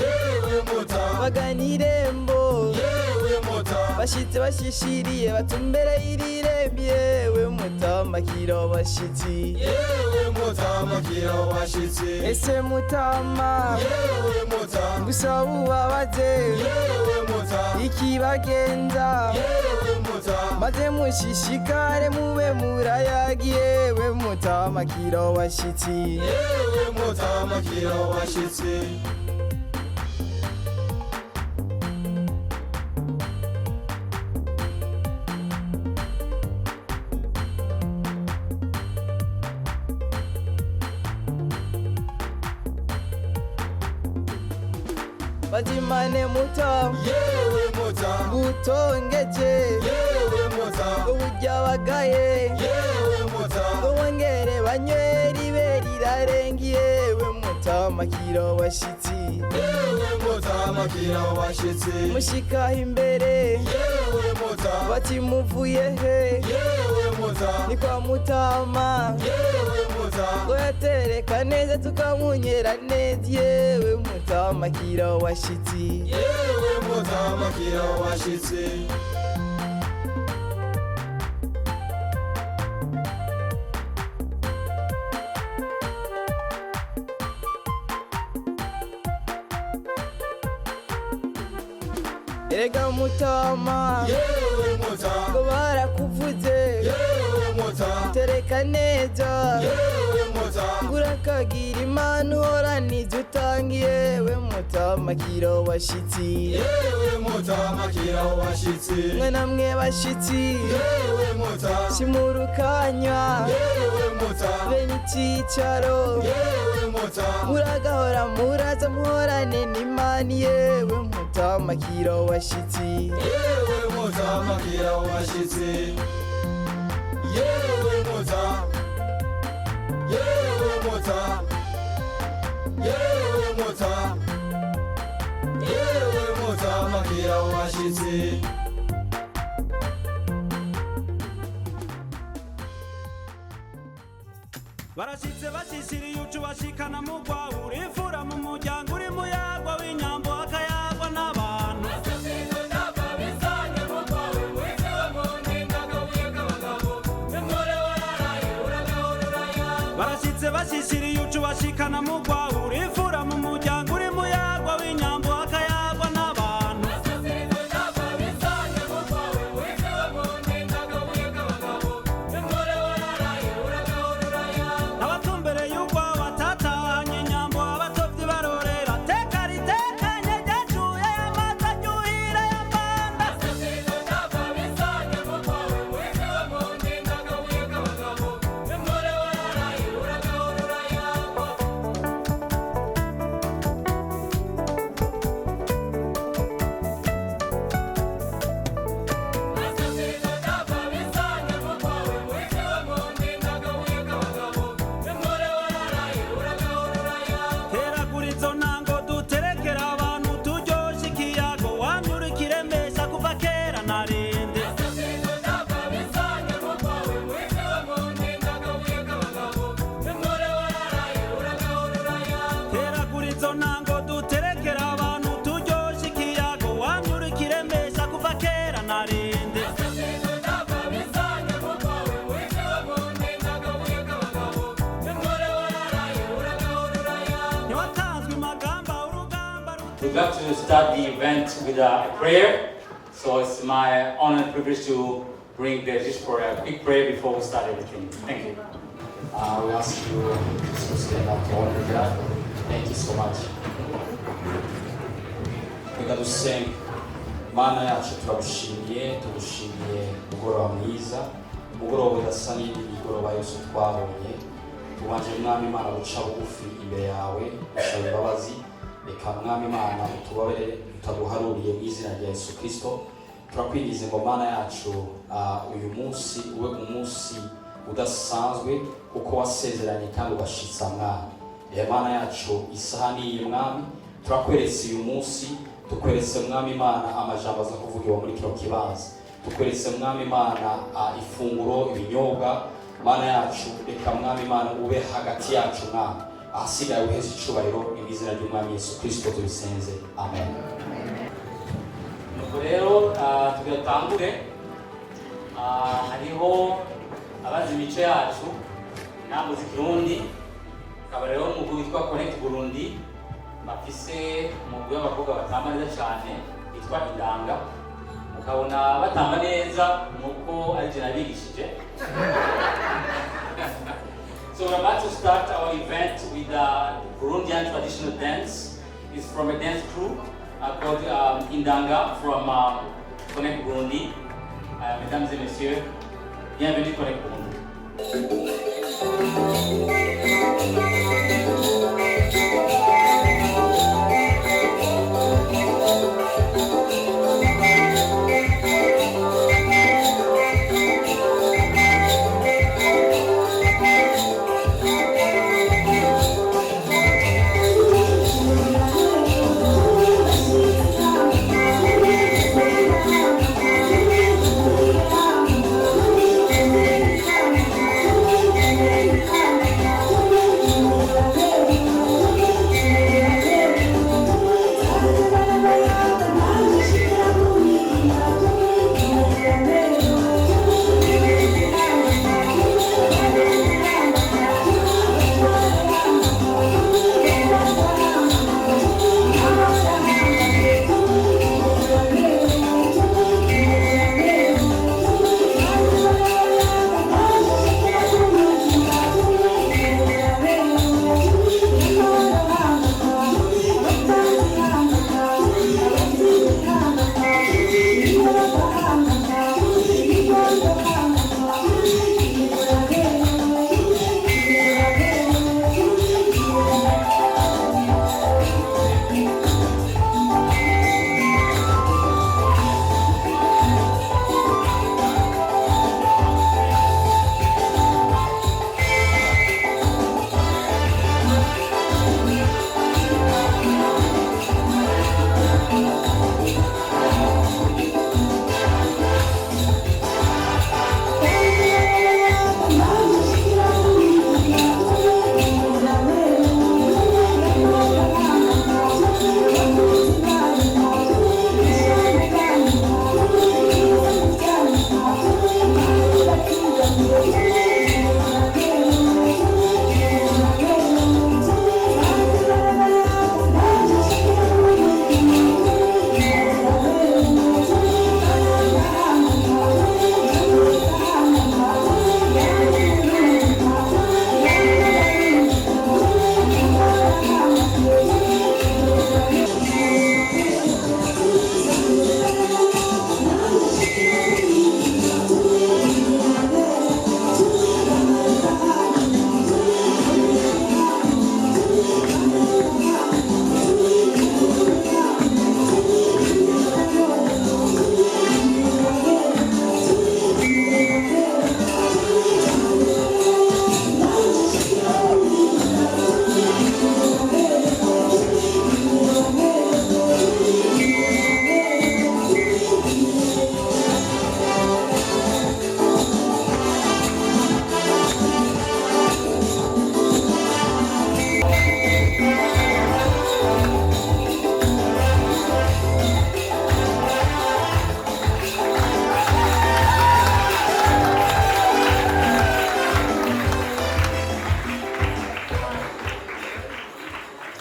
yewe Mutama baganirembo yewe Mutama bashitse bashishiriye batumbere irirembi yewe Mutama kiro bashitsi yewe Mutama kiro bashitsi ese Mutama yewe Mutama gusaba ubabaze yewe Mutama ikibagenza yewe Mutama maze mushishikare mube murayagiye yewe Mutama kiro bashitsi yewe Mutama kiro bashitsi bazimane Mutama yewe Mutama gutongeje yewe Mutama uburya bagaye yewe Mutama wongere banywera ibe rirarengiye yewe Mutama kiro bashitsi yewe Mutama kiro bashitsi mushikaho imbere yewe Mutama bati muvuye he yewe Mutama ni kwa Mutama yewe Mutama ngo yatereka neza tukamunyera neza yewe Mutama kiro bashitsi yewe Mutama kiro bashitsi erega Mutama yewe Mutama ngo barakuvuze yewe Mutama tereka neza yewe Mutama urakagira imana uhoraniza utangiye yewe Mutama kiro bashitsi yewe Mutama kiro bashitsi mwe namwe bashitsi yewe Mutama simurukanywa yewe Mutama bene icicaro yewe Mutama muragahora muraza muhorane n'imana yewe Mutama kiro bashitsi yewe Mutama kiro bashitsi yewe Mutama yewe Mutama yewe Mutama yewe Mutama kiro bashitsi barashitse bashishiriye ucu bashikana mu rwawe urifura mu muryango uri muyagwa w'inyambo akayagwa n'abantu barashitse bashishiriye ucu bashikana mu rwawe urifura mu muryango uri muyagwa w'inyambo akayagwa n'abantu abatumbereye urwawe batatahanye inyambo abatovyi barorera teka ritekanye ryacuye amazi aryohira y'amanda teragura izo ntango duterekera abantu turyoshe ikiyago wamyura ikiremesha kuva kera na rinde teragura izo ntango duterekera abantu turyoshe ikiyago wamyura ikiremesha kuva kera na rinde ntiwatanzwe amagamba urugamba We'd love to start the event with a prayer. So it's my honor and privilege to bring just for a quick prayer before we start everything. Thank you. We ask you to stand up to honor God. Thank you so much. Reka dusenge. Mana yacu turagushimiye umugoroba mwiza, umugoroba udasa n'indi migoroba yose twabonye. Tubanje mwami Imana guca bugufi imbere yawe, gusaba imbabazi. Reka mwami Imana utubabere utaduharuriye mu izina rya Yesu Kristo. Turakwingiza ngo Mana yacu uyu munsi ube umunsi udasanzwe kuko wasezeranye kandi ugashitsa mwami. Mana yacu isaha niyi mwami turakweretse uyu munsi, tukweretse mwami Imana amajambo aza kuvugiwa muri kino kibanza, tukweretse mwami Imana ifunguro ibinyobwa. Mana yacu reka mwami Imana ube hagati yacu mwami, ahasigaye uheze icubahiro mu izina ry'umwami Yesu Kristo tubisenze, amen. Nuko rero tugatangure, hariho abazi imico yacu intambo z'ikirundi, akaba rero umugwi witwa Connect Burundi bafise umugwi w'abakobwa batamba neza cyane bitwa Indanga, ukabona batamba neza nuko ari je nabigishije. So we're about to start our event with Burundian traditional dance. It's from a dance crew called Indanga from Connect Burundi. Mesdames et messieurs, bienvenue Connect Burundi.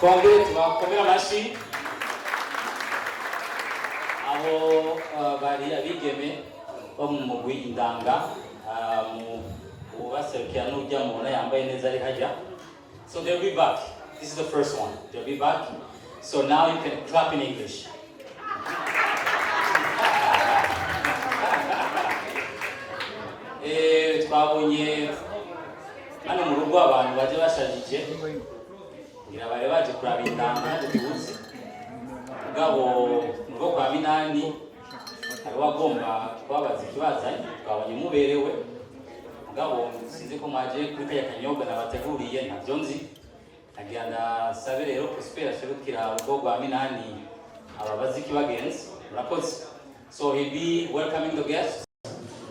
Twongere tubakomera amashyi abo bari abigeme bo mu mugwi Indanga mu baserukira n'ujya mubona yambaye neza ari hajya. So they'll be back. This is the first one. They'll be back. So now you can clap in English. Twabonye hano mu rugo abantu baje bashajije ngira bare baje kuraba Indanga n'ubuzi ngabo ngo kwa Minani ari wagomba kwabaza ikibazo twabonye muberewe ngabo sinzi ko mwaje kuri kaya kanyobwa nabateguriye ntabyo nzi agira ndasabe rero Prosper ashobokira urugo rwa Minani ababazi kibagenzi murakoze. So he'll be welcoming the guests.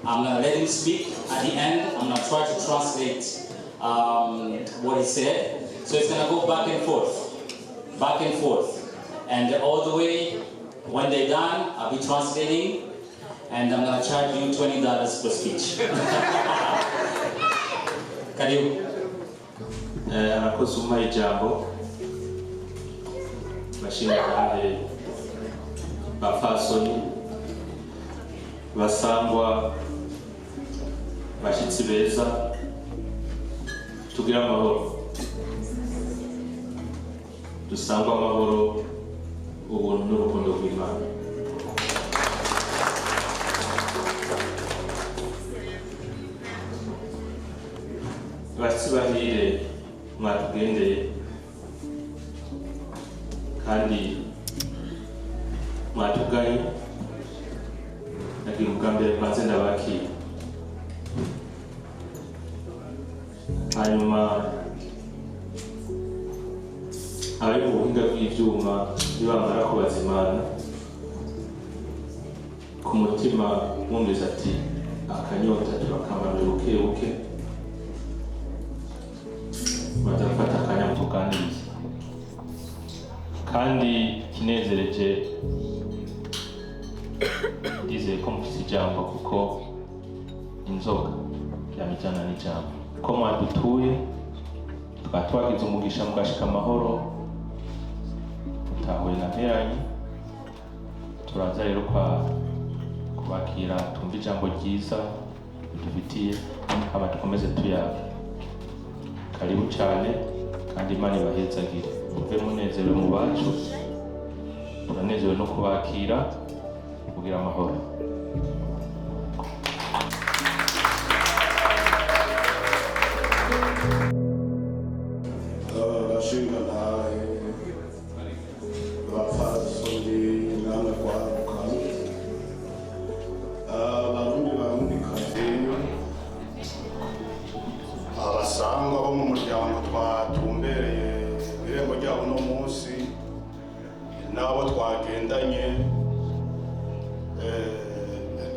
I'm going to let him speak. At the end, I'm going to try to translate what he said. So So it's gonna go back and forth. And all the way, when they're done, I'll be translating, and I'm gonna charge you $20 per speech. Karibu. Anaposoma ijambo bashingaye bafasoni basangwa bashitsi beza tugira amahoro dusangwa amahoro ubuntu n'urukundo rw'Imana. Bashitsi bahire mwatugendeye kandi mwatuganye nagira ubwa mbere mbanze ndabakira hanyuma abari mu buhinga bw'ivyuma nibamara kubaza Imana ku mutima mwumviza ati akanyota turakamanura bukebuke badafata akanya mutuganiriza kandi kinezereje ndizeye ko mufite ijambo kuko inzoga yamijyana n'ijambo ko mwadutuye tukaba twagize umugisha mugashika amahoro mutahuye na mperanyi turaza rero kubakira tumva ijambo ryiza dufitiye hama dukomeze tuyaga karibu cyane kandi Imana ibahezagire muve munezerewe mu bacu turanezerewe no kubakira kugira amahoro. Abashinga ntahe bapfasoni namwe kwaruka barundikazi abasangwa bo mu muryango twatumbereye irembo ryabo uno munsi n'abo twagendanye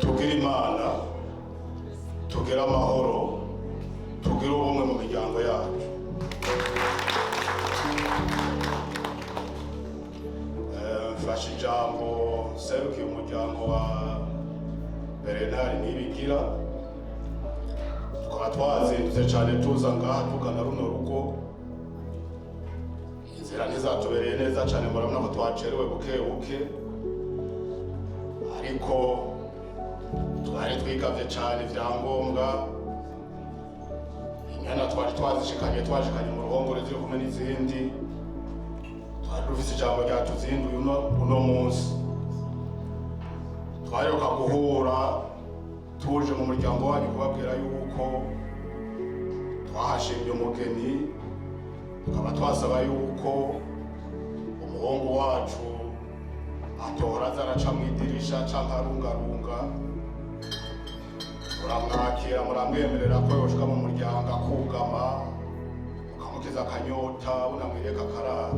tugira Imana tugira amahoro tugira ubumwe mu miryango yacu. Mfashe ijambo serukiye umuryango wa Bernard Nibigira tukaba twazindutse cyane tuza ngaha tugana runo rugo inzira ntizatubereye neza cyane murabona ko twacerewe buke ariko twari twigavye cyane ibyangombwa inyana twari twazishikanye mu ruhongore ziri kumwe n'izindi twari rufise ijambo ryatuzinduye uno munsi twaheruka guhura tuje mu muryango wanyu kubabwira yuko twahashimye umugeni tukaba twasaba yuko umuhungu wacu atora azaraca mu idirisha canke arungarunga muramwakira muramwemerera ko yoshika mu muryango akugama mukamukiza akanyota unamwireka akarara.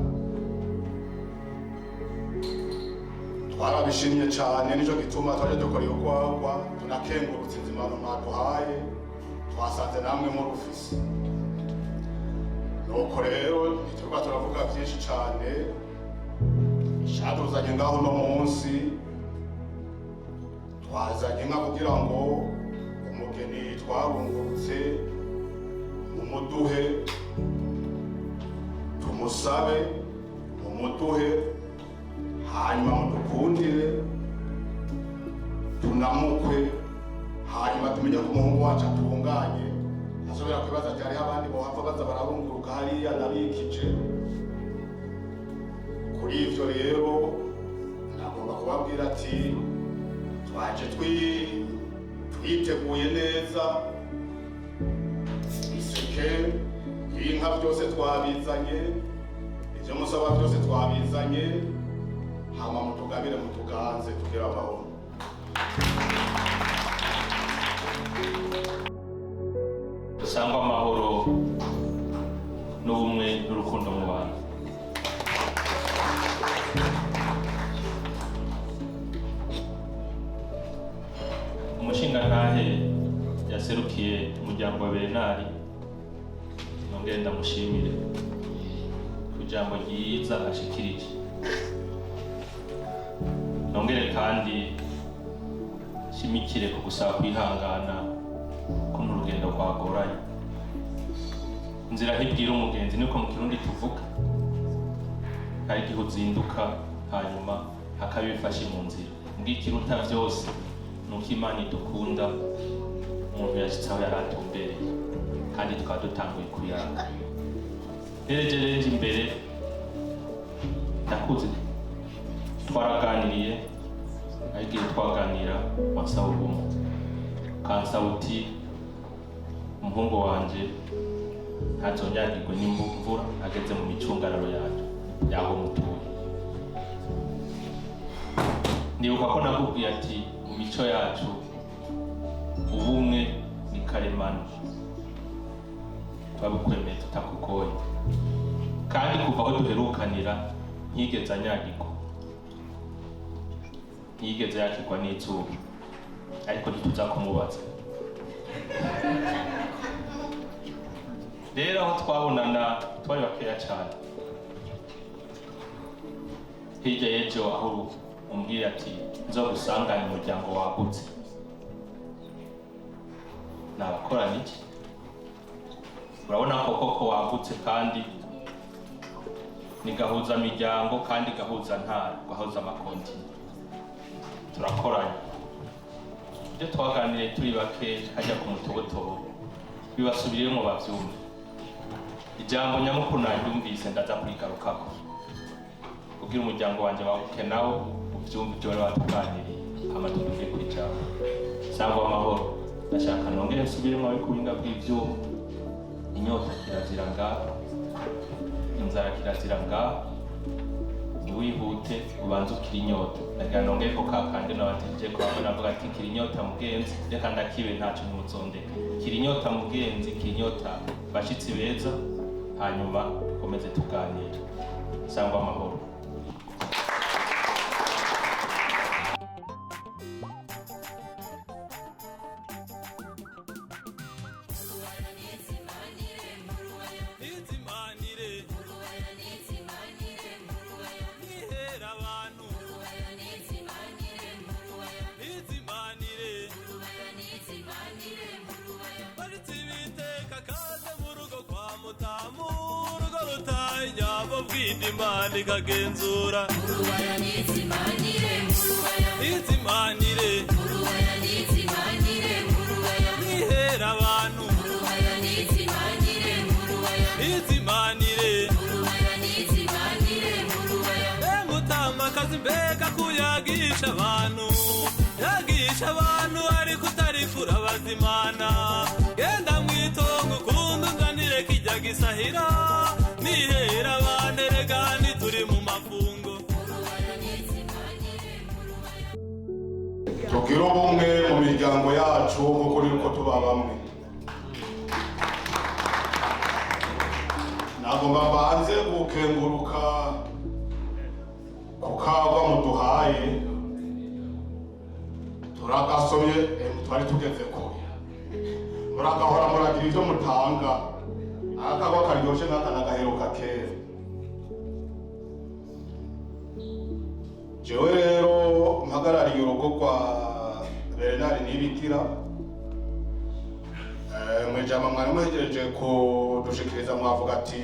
Twarabishimye cyane nico gituma twaje dukora urwagwa tunakengurutse inzimano mwaduhaye twasanze namwe muri ofisi nuko rero nituba turavuga byinshi cyane cyatuzanye ngaho no munsi twazanye nka kugira ngo umugeni twarungurutse umuduhe tumusabe umuduhe hanyuma mudukundire tunamukwe hanyuma tumenye ko umuhungu wacu atunganye ashobora kwibaza ati hariho abandi bohava baza bararunguruka hariya nabikije. Kuri ivyo rero nagomba kubabwira ati twaje twiteguye neza iseke inka byose twabizanye ivyo musaba byose twabizanye hama mutugabire mutuganze tugira amahoro. dusangwa amahoro n'ubumwe n'urukundo mu bantu. Umushingantahe yaserukiye umuryango wa Bernard nongere ndamushimire ijambo ryiza ashikirije. Nongere kandi shimikire ku gusaba kwihangana kuno urugendo rwagoranye. Inzira hibwira umugenzi niko mu Kirundi tuvuga. Hari igihe uzinduka hanyuma hakabifashe mu nzira. Mbwikiruta vyose nuko Imana idukunda, umuntu yashitse aho yaratumbereye kandi tukaba dutanguye kuyaga. Reje imbere ndakuze twaraganiriye, agiye twaganira wasaba ubumwe kansaba uti umuhungu wanje ntazonyagirwe n'imvura ageze mu micungararo yaho mutuye. Ndibuka ko nakubwiye ati mu mico yacu ubumwe ni karemano, twabukwemeye tutakugoye, kandi kuva aho duherukanira ntiyigeze anyagirwa, ntiyigeze yakirwa n'izuba, ariko ntituza kumubaza. Rero aho twabonana twari bakeya cyane. Hirya y'ejo aho umbwira ati nzogusanganya umuryango wagutse, nabakorana iki? Urabona koko wagutse kandi ni gahuza miryango kandi gahuza ntara, gahuza amakontinent. Turakoranye. Ibyo twaganiriye turi bake hajya ku mutobotobo bibasubiremo bavyumva. Ijambo nyamukuru naryumvise ndaza kurigarukako kugira umuryango wanje wabuke nawo uvyumva ibyo bari batuganiriye, hama tuvuge kuri jambo. Sangwa amahoro, ndashaka nongere nsubiremo abikuringa bw'ivyuma. Inyota kirazira ngaho, inzara kirazira ngaho, niwihute ubanze ukira inyota. Ndagira nongere ko kakandi nabateje ko abo navuga ati kira inyota mugenzi, reka ndakibe ntaco nimuzondeka. Kira inyota mugenzi, kira inyota bashitsi beza, hanyuma dukomeze tuganira. Sangwa amahoro. Imana ikagenzura Murubaya n'izimanire Murubaya n'izimanire Murubaya n'izimanire Murubaya nihera abantu Murubaya n'izimanire Murubaya n'izimanire Murubaya n'izimanire Murubaya Mutamakazi mbega kuyagisha abantu, yagisha abantu ariko utarikura bazimana. Genda mwitongo kundu nganire kijya gisahira, nihera abantu eregani turi mu mafungo. Tugira ubumwe mu miryango yacu nk'uko uko tuba bamwe. Nagomba mbanze gukenguruka ku kagwa muduhaye, turagasomye twari tugeze kure. Muragahora muragira ivyo mutanga, akagwa karyoshe nk'aka nagaheruka kera. Jewe rero mpagarariye urugo kwa Bernard Nibitira. Mwijama mwari muhejeje kudushikiriza mwavuga ati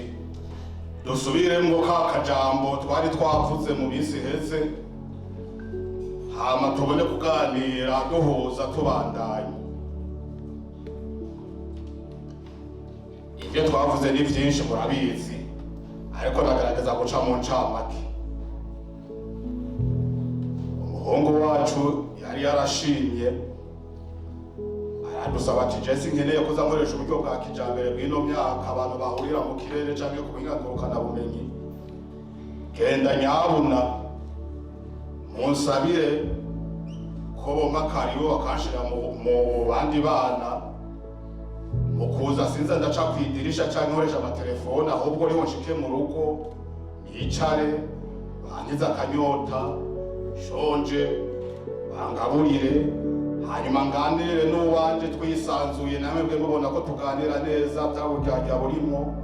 dusubiremwo ka kajambo twari twavuze mu bisi heze, hama tubone kuganira duhuza tubandanye. Ivyo twavuze ni vyinshi murabizi, ariko nagaragaza guca mu ncamake. Umuhungu wacu yari yarashimye aradusaba ati Jesse nkeneye kuza nkoresha uburyo bwa kijambere bw'ino myaka abantu bahurira mu kirere canke ku buhinga bumenyi. Genda nyabuna munsabire ko bompa karibu bakanshira mu bandi bana mu kuza sinza ndaca kwidirisha canke nkoresha amatelefone, ahubwo niho nshike mu rugo nicare bankiza akanyota shonje bangaburire, hanyuma nganire n'uwanje twisanzuye namwe bwe mubona ko tuganira neza byaburyarya burimo.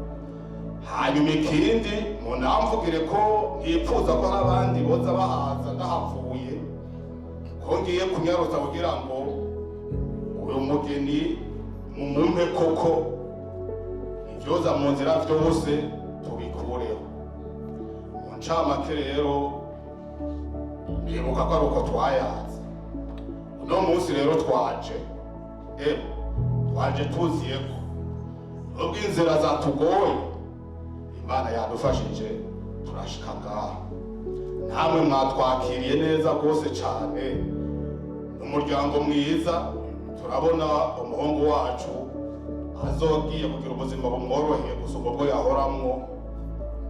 hanyuma ikindi munamvugire ko yipfuza ko hari abandi boza bahaza ndahavuye ko ngiye kunyarutsa kugira ngo uyu mugeni mumumpe koko ibyoza mu nzira byose tubikureho. Mu ncamake rero nibuka ko ari uko twayaze. Uno munsi rero twaje tuziye ko nubwo inzira zatugoye Imana yadufashije turashika ngaha. Namwe mwatwakiriye neza rwose cyane, n'umuryango mwiza. Turabona umuhungu wacu azogiye kugira ubuzima bumworoheye gusumba ubwo yahoramwo.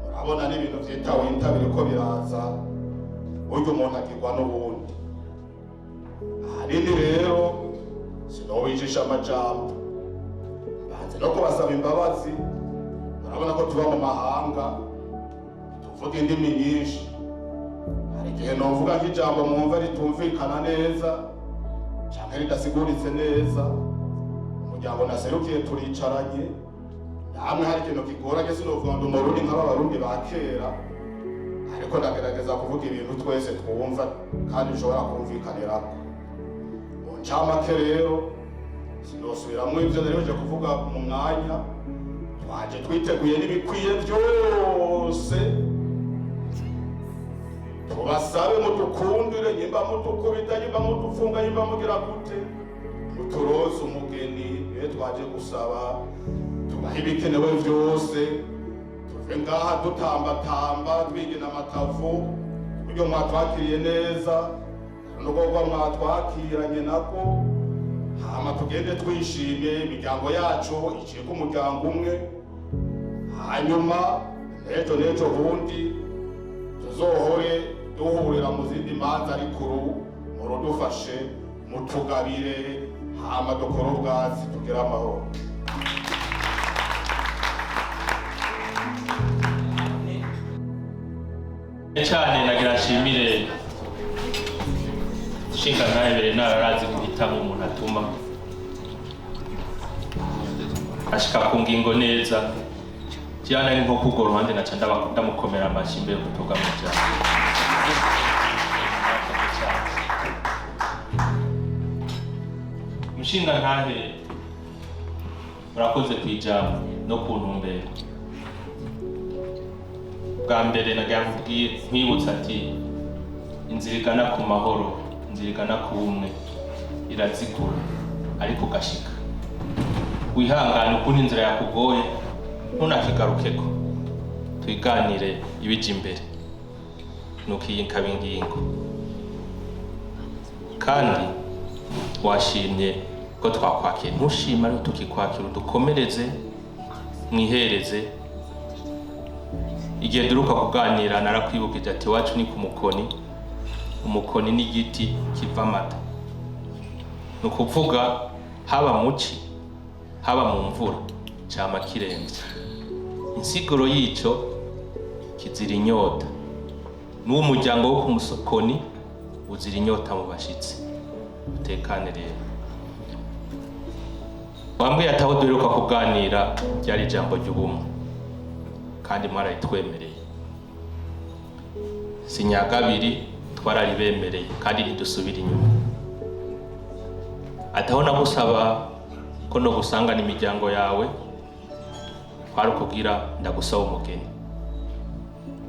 Murabona n'ibintu byitawe intabire ko biraza buryo umuntu agirwa n'ubundi. Ahanini rero sinowijisha amajambo, banze no kubasaba imbabazi. Murabona ko tuba mu mahanga tuvuga indimi nyinshi, hari igihe novuga nk'ijambo mwumva ritumvikana neza canke ridasiguritse neza. Umuryango naserukiye turicaranye, namwe hari ikintu kigoranye sinovuga ngo umurundi nk'abarundi ba kera, ariko ndagerageza kuvuga ibintu twese twumva kandi bishobora kumvikanirako. Mu ncamake rero sinosubiramwo ivyo nariheje kuvuga mu mwanya. Twaje twiteguye n'ibikwiye byose, tubasabe mudukundire, nyimba mudukubita, nyimba mudufunga, nyimba mugira gute, muturoze umugeni. Twaje gusaba tubahe ibikenewe byose, tuve ngaha dutambatamba twigina amatavu kuburyo mwatwakiriye neza, n'ubwo mwatwakiranye nako, hama tugende twishimye, imiryango yacu iciye ku muryango umwe. Hanyuma n'ejo bundi tuzohore duhurira mu zindi manza, ariko murudufashe mutugabire, hama dukore ubwatsi tugire amahoro. cyane nagira nshimire nshinga ntarebere nararazi guhitamo umuntu atuma ashika ku ngingo neza. Cyane ari nko kugora uruhande naca ndamukomera amashyi imbere yo kutuga mu cyane. Mushinga ntahe murakoze kwijambo no ku ntumbero. Bwa mbere nagira nkwibutsa ati inzira igana ku mahoro, inzira igana ku bumwe irazigura ariko gashika. Wihangane ukuntu inzira yakugoye ntunakigarukeko, twiganire ibije imbere nukiyikaba ingingo. Kandi washimye ko twakwakiye, ntushima no tukikwakira, dukomereze mwihereze. Igihe duruka kuganira narakwibukije ati wacu ni ku mukoni, umukoni n'igiti kiva amata. Nukuvuga haba muci haba mu mvura cama kiremvye. Insiguro y'ico kizira inyota, n'uwo muryango wo ku mukoni uzira inyota mu bashitsi. Utekane rero. Wambwiye ataho duheruka kuganira ryari ijambo ry'ubumwe, kandi mwarayitwemereye. Sinyagabiri twararibemereye kandi ntidusubira inyuma. Ataho nagusaba ko no gusangana imiryango yawe kwari kugira ndagusaba umugeni.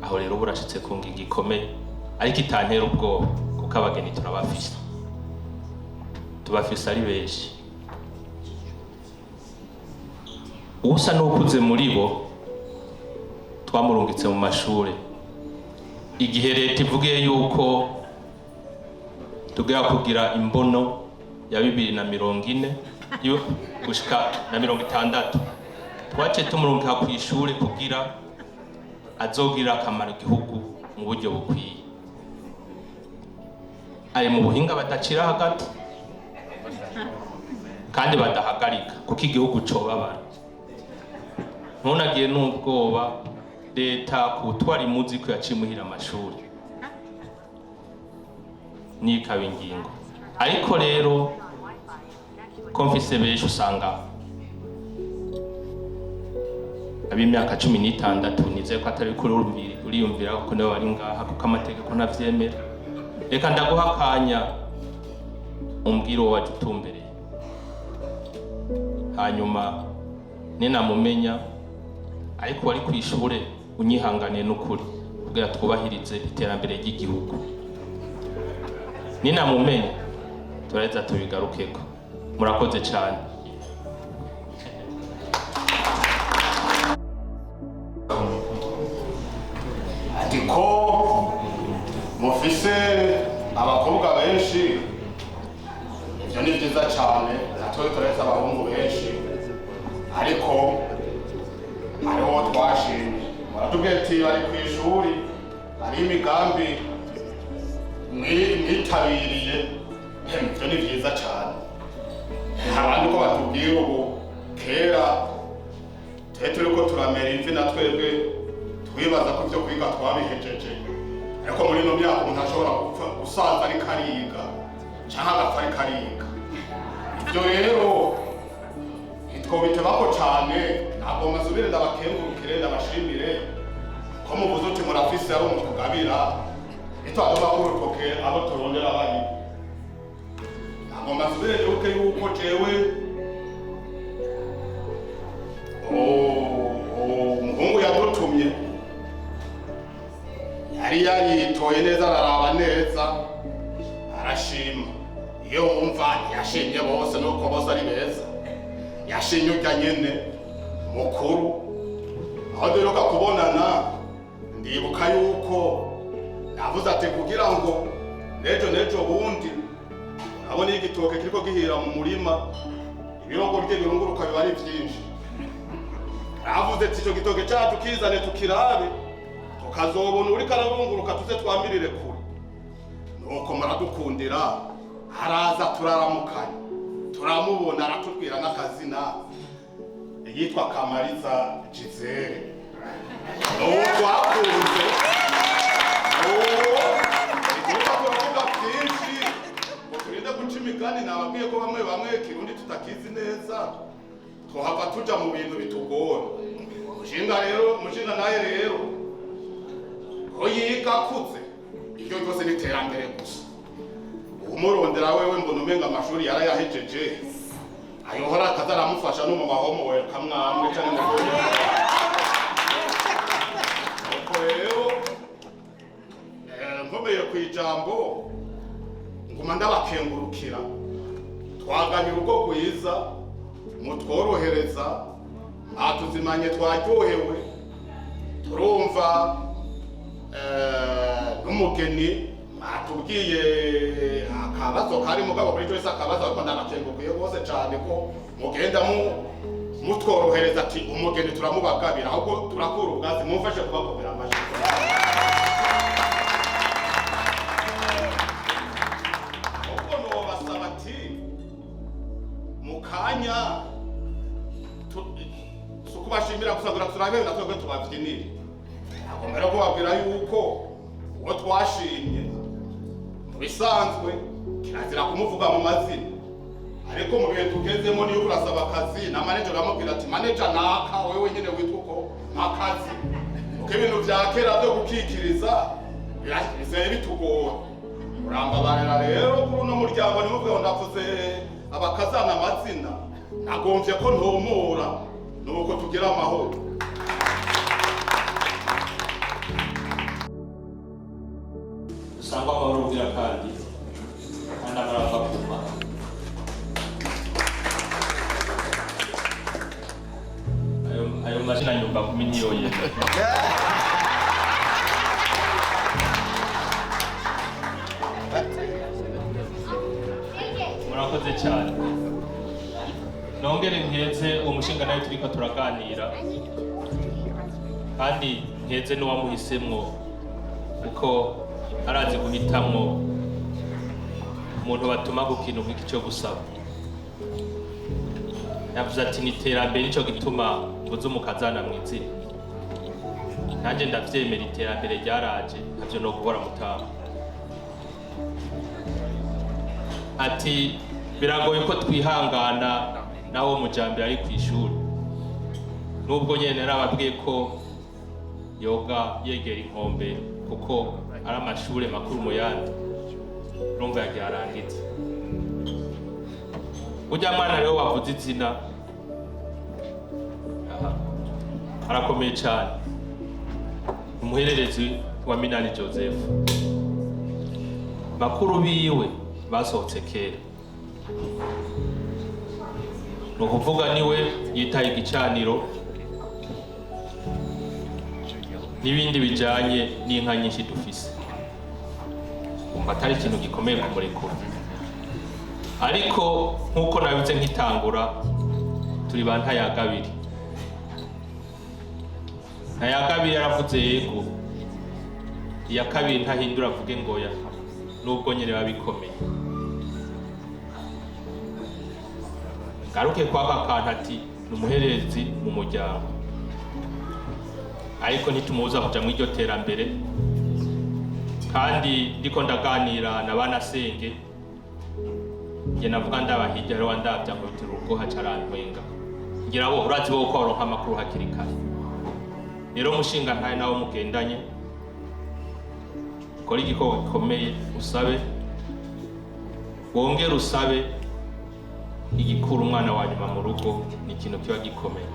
Aho rero burashitse ku ngingo ikomeye ariko itantera ubwoba, kuko abageni turabafise, tubafise ari benshi. Usa n'ukuze muri bo twamurungitse mu mashuri. Igihe leta ivugiye yuko tugera kugira imbono ya 2040 yo gushika na 60, twace tumurungika ku ishuri kugira azogira akamaro igihugu mu buryo bukwiye. Ari mu buhinga badacira hagati kandi badahagarika, kuko igihugu cobabara. Ntunagiye n'ubwoba leta kutwara imuzi ko yacimuhira amashuri n'ikaba ingingo. Ariko rero ko mfise benshi usanga ab'imyaka 16 nizeye ko atari kuri uriyumvira ko nawe bari ngaha kuko amategeko ntavyemera. Reka ndaguha akanya umbwire uwo waje utumbereye, hanyuma ninamumenya ariko wari kwishure unyihanganiye n'ukuri kugira twubahirize iterambere ry'igihugu. Ninamumenya turaheza tubigarukeko. Murakoze cyane. ati ko mufise abakobwa benshi, ibyo ni byiza cyane, natwe turaheza abahungu benshi, ariko hariho twashimye. Muratubwiye ati bari ku ishuri, hari imigambi mwitabiriye, ibyo ni byiza cyane. Abandi ko batubwira ubu, kera turiko turamera imvi na twebwe twibaza ko ibyo kwiga twabihejeje, ariko muri ino myaka umuntu ashobora gupfa gusaza ariko ariga cyangwa agapfa ariko ariga. Ibyo rero ntitwobitebako cyane, ntabwo masubire ndabakengurukire ndabashimire ko muvuze uti murafise abo mutugabira, nitwagomba kurutoke abo turondera bari. Ntabwo masubire yuke yuko jewe umuhungu yadutumye yari yaritoye neza, araraba neza, arashima. Iyo wumva ntiyashimye bose nuko bose ari beza, yashimye urya nyene mukuru. Aho duheruka kubonana ndibuka yuko navuze ati kugira ngo nejo bundi urabona iyo igitoke kiriko gihira mu murima, ibirogo bye birunguruka biba ari vyinshi. Navuze ati icyo gitoke cyacu kizane tukirabe, tukazobona uriko ararunguruka tuze twamirire kure. Nuko muradukundira, araza turaramukanya, turamubona aratubwira n'akazina, yitwa Kamariza Gisele. Nuko twakunze, turavuga byinshi, turinde guca imigani. Nababwiye ko bamwe Kirundi tutakizi neza, tuhava tuja mu bintu bitugora. Umushinga naye rero ko yiga akuze, iryo ryose ni iterambere gusa. Umurondera wewe mbona umenga amashuri yarayahejeje, ayohora akaza aramufasha no mu mahomo we kamwamwe cyane ngo rero nkomeye ku ijambo nguma ndabakengurukira. Twaganye urugo rwiza, mutworohereza, atuzimanye twaryohewe, turumva n'umugeni atubwiye akabazo kari mugabo kuri cyose akabazo, ariko ndanakengurukiye bose cyane ko mugenda mutworohereza. Ati umugeni turamubagabira, ahubwo turakura ubwazi, mumfashe kubakobera amashyi. ahubwo nobasaba ati mukanya kubashimira gusa ngo turabe na twebwe tubabyinire. Akomera ko babwira yuko uwo twashimye mu bisanzwe kirazira kumuvuga mu mazina, ariko mu bihe tugezemo niyo urasaba akazi na manager uramubwira ati manager naka wewe nyine witwa uko akazi. Uko ibintu bya kera byo gukikiriza bizeye bitugora. Urambabarira rero kuri uno muryango nimuvuga ngo ndavuze abakazana amazina, nagomvye ko ntomora nuko tugira amahoro. Dusangwa amahoro ugira kandi amarava kuma. Ayo mazina nyumba kumi niyo yene. Murakoze cyane. Nongere nkeze uwo mushinga nawe turiko turaganira, kandi nkeze n'uwamuhisemwo kuko arazi guhitamwo umuntu batuma gukintu nk'iki cyo gusaba. Yavuze ati niterambere nico gituma mvuze umukazana mwizina. Nanjye ndavyemera iterambere ryaraje, ntavyo no guhora mutama. Ati biragoye ko twihangana nawo mujambere ari kwishuri. nubwo nyene narababwiye ko yoga yegera inkombe kuko ari amashure makuru mu yandi urumva yagiye arangitse. Ujya mwana rero wavuze izina arakomeye cyane, umuhererezi wa Minani Joseph. Bakuru biwe basohotse kera, ni ukuvuga niwe yitaye igicaniro n'ibindi bijanye n'inka nyinshi dufise, umva atari ikintu gikomeye kumurekura. Ariko nk'uko nabivuze nkitangura, turi ba Ntayagabiri. Ntayagabiri yaravuze yego, iya kabiri ntahindura avuge ngoya, nubwo nyene babikomeye. Garuke kwaka kantu ati ni umuherezi mu muryango, ariko ntitumubuza kuja mw'iryo terambere. Kandi ndiko ndaganira na banasenge, nge navuga ndabahirya rero ndavya ngo biti urugo hacarantwenga, ngira bo urazi bo ko baronka amakuru hakiri kare. Rero mushinga ntaye nawe mugendanye, kora igikorwa gikomeye, usabe wongere usabe igikura umwana wa nyuma mu rugo, ni ikintu kiba gikomeye.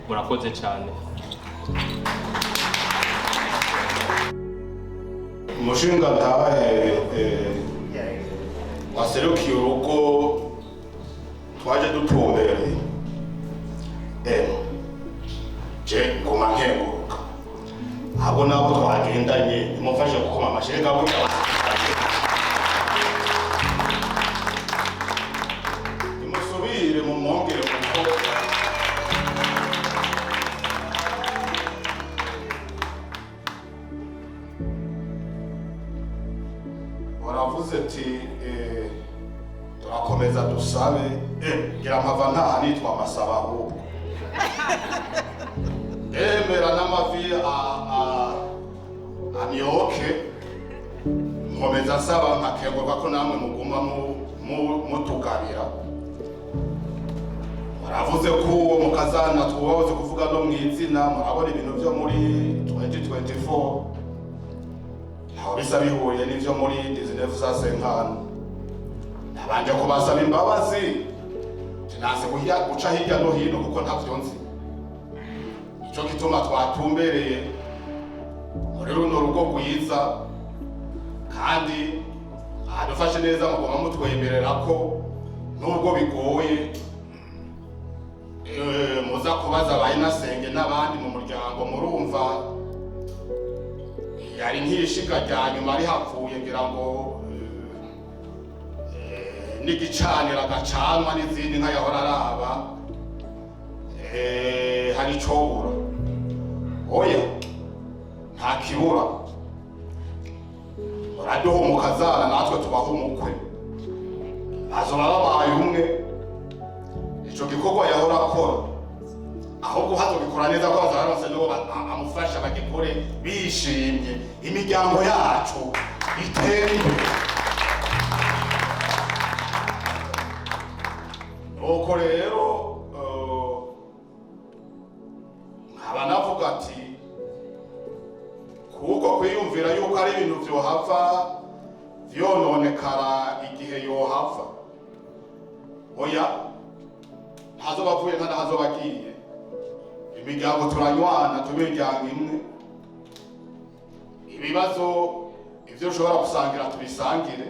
Murakoze cyane. Umushinga ntahe waserukiye urugo twaje dutumbereye, je ngoma nkenguruka abo nabo twagendanye nimufashe gukoma amashereka burya nimusubire mu mwongere kuko waravuze ati turakomeza dusabe, ngira mpava ntaha nitwa Masaba ahubwo emera n'amavi amyoke, nkomeza nsaba nkakengurwa ko namwe muguma mutugabira. Waravuze ko uwo mukazana twubahoze kuvuga no mw'izina, murabona ibintu byo muri 2024 ntaho bisa bihuriye n'ivyo muri 1950. Nabanje kubasaba imbabazi, tinase guca hirya no hino kuko ntavyo nzi. Ico gituma twatumbereye muri runo rugo rwiza, kandi adufashe neza mugoma mutwemerera ko nubwo bigoye muza kubaza abayinasenge n'abandi mu muryango. Murumva yari nk'ishiga rya nyuma ari hapfuye, ngira ngo n'igicanira gacanwa n'izindi nka yahora araba hari icobura. Oya nta kibura, muraduha umukazana natwe tubaho umukwe, bazoba babaye umwe. Ico gikorwa yahora akora ahubwo hazobikora neza ko bazaronse nibo amufasha bagikore bishimye, imiryango yacu itere imbere. Nuko rero nkaba navuga ati kuko kwiyumvira yuko ari ibintu vyohava vyononekara igihe yohava, oya ntazoba avuye nta ntazoba agiye. Imiryango turanywana, tube imiryango imwe. Ibibazo ivyo ushobora gusangira tubisangire,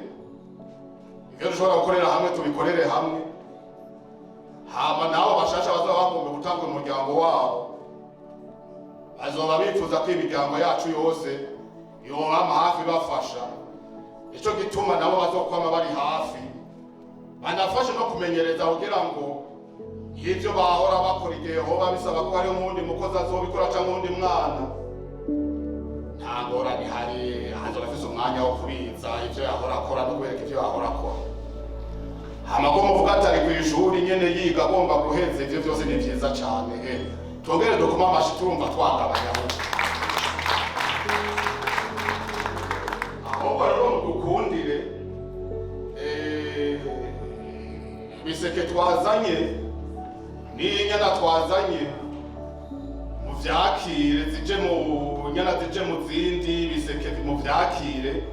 ivyo dushobora gukorera hamwe tubikorere hamwe. Hama nabo bashasha bazoba bagomba gutanga umuryango wabo, bazoba bifuza ko imiryango yacu yose yohama hafi bafasha. Ico gituma nabo bazokwama bari hafi, banafashe no kumenyereza kugira ngo ivyo bahora bakora igihe hoba bisaba ko hariho n'uwundi mukozi azobikora canke uwundi mwana, nta ngorane ihari. Hazoba afise umwanya wo kubiza ivyo yahora akora no kubereka ivyo yahora akora. Hama ko muvuga atari kw'ishuri nyene yiga agomba guheza, ivyo vyose ni vyiza cane. Twongere dukoma amashi turumva twagabanyaho. Aho rero dukundire ibiseke twazanye n'inyana twazanye vyakire zije mu nyana zije mu zindi biseke mu vyakire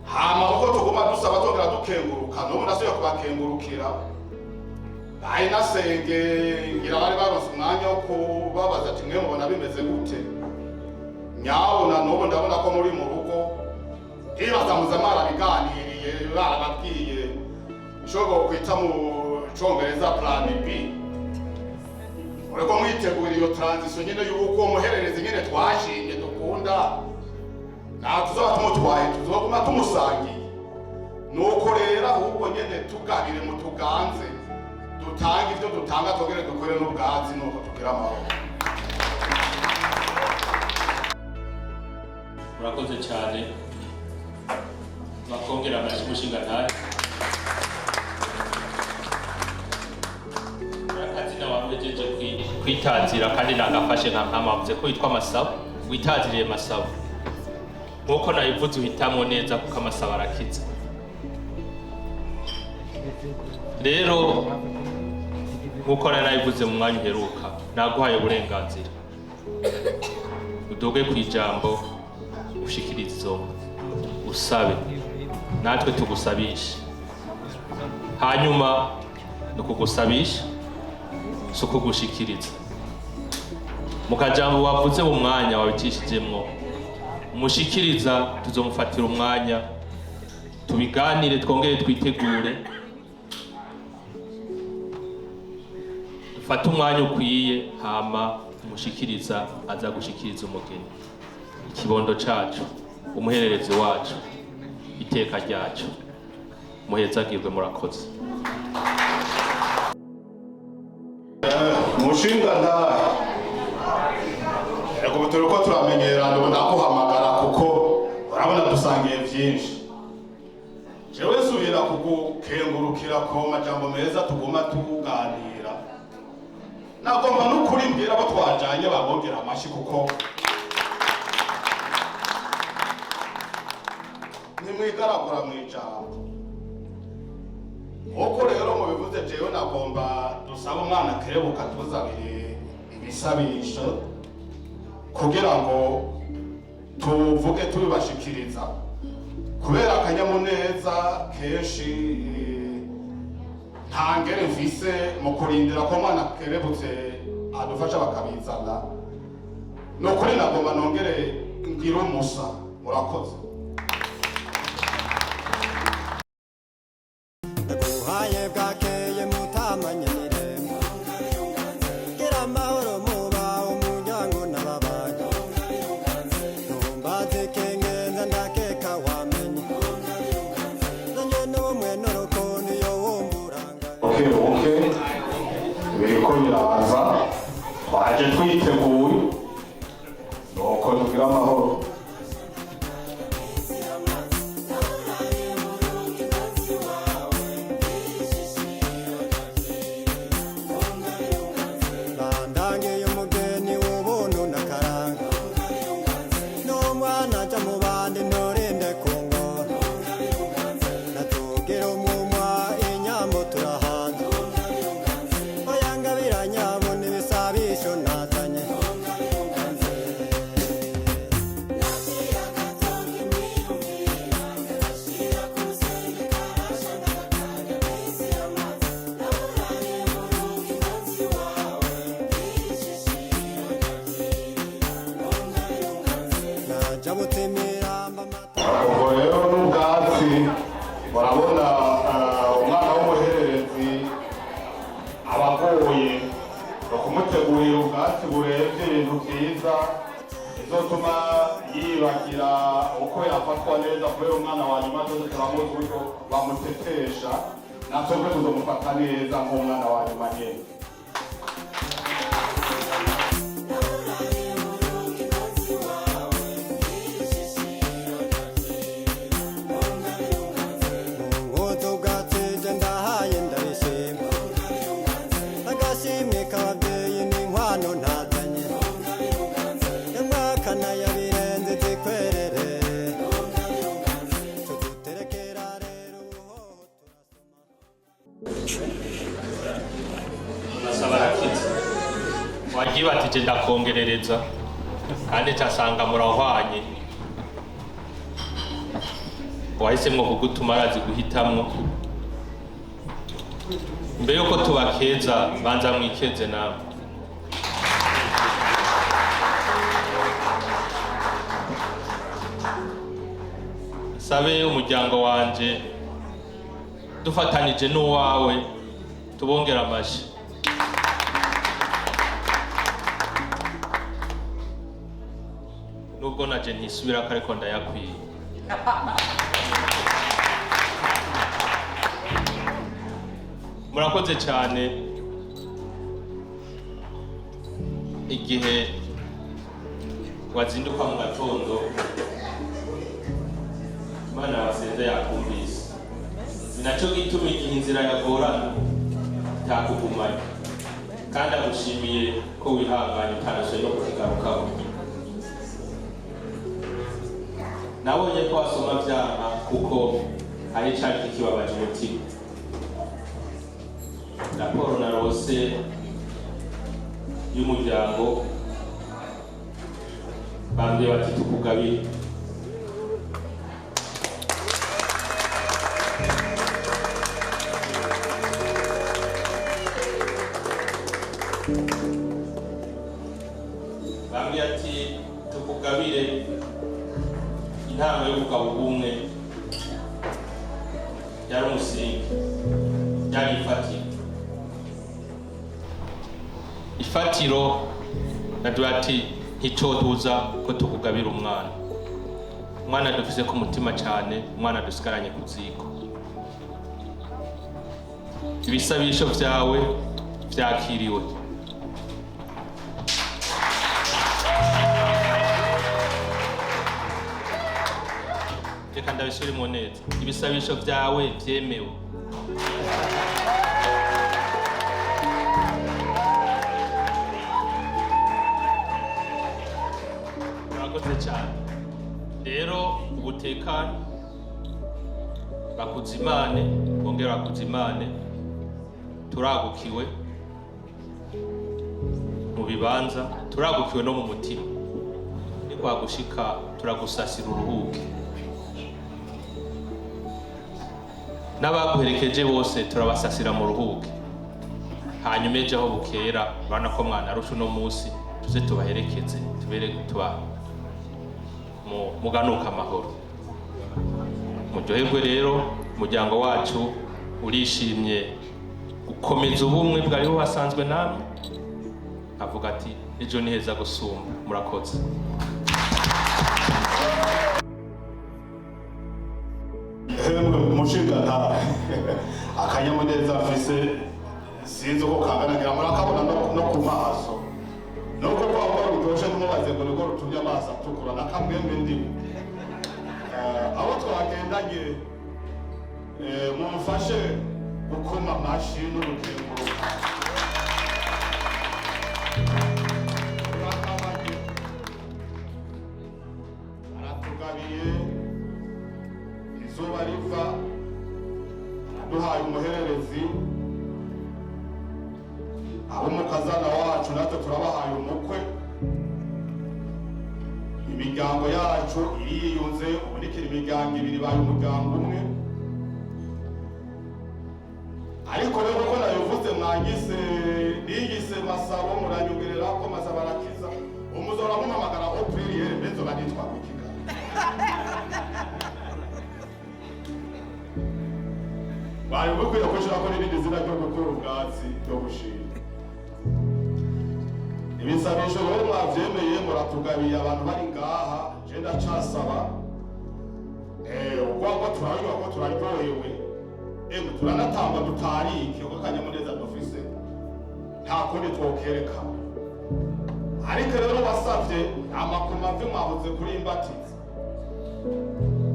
hama uko tuguma dusaba tongera dukenguruka n'ubu nasubiye kubakengurukira bayi nasenge ngira bari baronse umwanya wo kubabaza ati mwe mubona bimeze gute nyabona n'ubu ndabona ko muri mu rugo ibaza muzamara biganiriye barababwiye shogo kwita mu congereza plan B ureko mwitegura iyo transition nyine y'uko umuhererezi nyine twashimye dukunda na tuzaba tumutwaye tuzoguma tumusangiye nuko rero ahubwo nyine tugabire mu tuganze dutanga ivyo dutanga togere dukore n'ubwazi nuko tugira amahoro. Murakoze cyane bakongera amashyi mushinga ntari akazina wamejeje kwitazira kandi nagafashe nka nkamavuze ko yitwa Masabo witaziriye Masabo nkuko nabivuze uhitamwo neza kuko amasabo arakiza rero nkuko narabivuze mu mwanya uheruka naguhaye uburenganzira udoge ku ijambo ushikiriza izo usabe natwe tugusabisha hanyuma nukugusabisha si ukugushikiriza mu kajambo wavuze mu mwanya wabicishijemwo umushikiriza tuzomufatira umwanya tubiganire twongere twitegure dufate umwanya ukwiye hama umushikiriza aza gushikiriza umugeni ikibondo cacu umuhererezi wacu iteka ryacu muhezagirwe murakoze mushinga ndahe ego turiko turamenyerana ubu ndakuhamagara kuko urabona dusangiye vyinshi jewe subira kugukengurukira ko majambo meza tuguma tuganira nagomba n'ukuri mbwira abo twajanye babongera amashi kuko nimwigaragura mw'ijambo uko rero mubivuze jewe nagomba dusaba umwana kerebuka tuzabire ibisabisho kugira ngo tuvuge tubibashikiriza kubera akanyamuneza kenshi nta ngere mfise mu kurindira ko umwana kerebutse adufasha bakabizana ni ukuri nagomba nongere ngira umusa murakoze. biriko biraza twaje twiteguye nuko tugira amahoro. ubwo rero n'ubwatsi barabona umwana w'umuhererezi abagoye bakumutegurira ubwatsi burebye ibintu byiza bizotuma yibagira uko yafatwa neza kubera umwana wa nyuma tuzi turamuzi uburyo bamutetesha natwe tuzomufata neza nk'umwana wa nyuma nyene. nibatije ndakongerereza kandi cyasanga murahwanye wahisemwo kugutuma arazi guhitamwo mbere yuko tubakeza banza mwikeze nawe sabe umuryango wanje dufatanije n'uwawe tubongera amashi nubwo naje ntisubira ko ariko ndayakwiye murakoze cyane igihe wazinduka mu gatondo Imana wasenze yakumvise nacyo gituma igihe inzira yagorana ntakugumanye kandi agushimiye ko wihanganye utanashoboye no kukigarukaho nabonye ko wasoma byaha kuko ari cyari kikibabaje umutima raporo narose y'umuryango bambwiye bati tukugabire bambwiye ati tukugabire inama yo kugaba ubumwe yari umusingi yari ifatiro naduha ati nticotuza ko tukugabira umwana dufise ku mutima cyane umwana dusigaranye ku ziko ibisabisho vyawe vyakiriwe reka ndabisubiremo neza ibisabisho vyawe vyemewe murakoze cyane rero ubutekane bakuzimane bongera bakuzimane turagukiwe mu bibanza turagukiwe no mu mutima ni kwagushika turagusasira uruhuke n'abaguherekeje bose turabasasira mu ruhuke hanyuma ejo aho bukera urabona ko mwana arusha uno munsi tuze tubaherekeze tubereke tuba muganuka amahoro muryoherwe rero umuryango wacu urishimye gukomeza ubumwe bwari buhasanzwe namwe avuga ati ejo ni heza gusumba murakoze umushinga akanyamuneza afise sinzi uko kanganagira murakabona no ku maso nuko kwaba rutoshe kumubaze ngo niko rutumye amaso atukura n'akamwemwe ndimo abo twagendanye mumfashe gukoma amashi n'urukenguruka aratugabiye izuba riva duhaye umuhererezi abo mukazana wacu natwe turabahaye umukwe imiryango yacu iriyunze ubunikira imiryango ibiri baye umuryango umwe ariko rero ko nabivuze mwagise nigise Masabo muranyugerera ko Masabo arakiza umuzora mumamagara opririere benzo banitwa kukika bari bukwiye kushira ko n'ibindi zina ryo gukora ubwatsi byo gushira ibisabisho rero mwavyemeye muratugabiye abantu bari ngaha je ndacasaba ubwo turaryoha ko turaryohewe turanatamba dutarike ko kanyamuneza dufise nta kundi twokereka ariko rero basavye amakoma mve mwabuze kuri imbatiza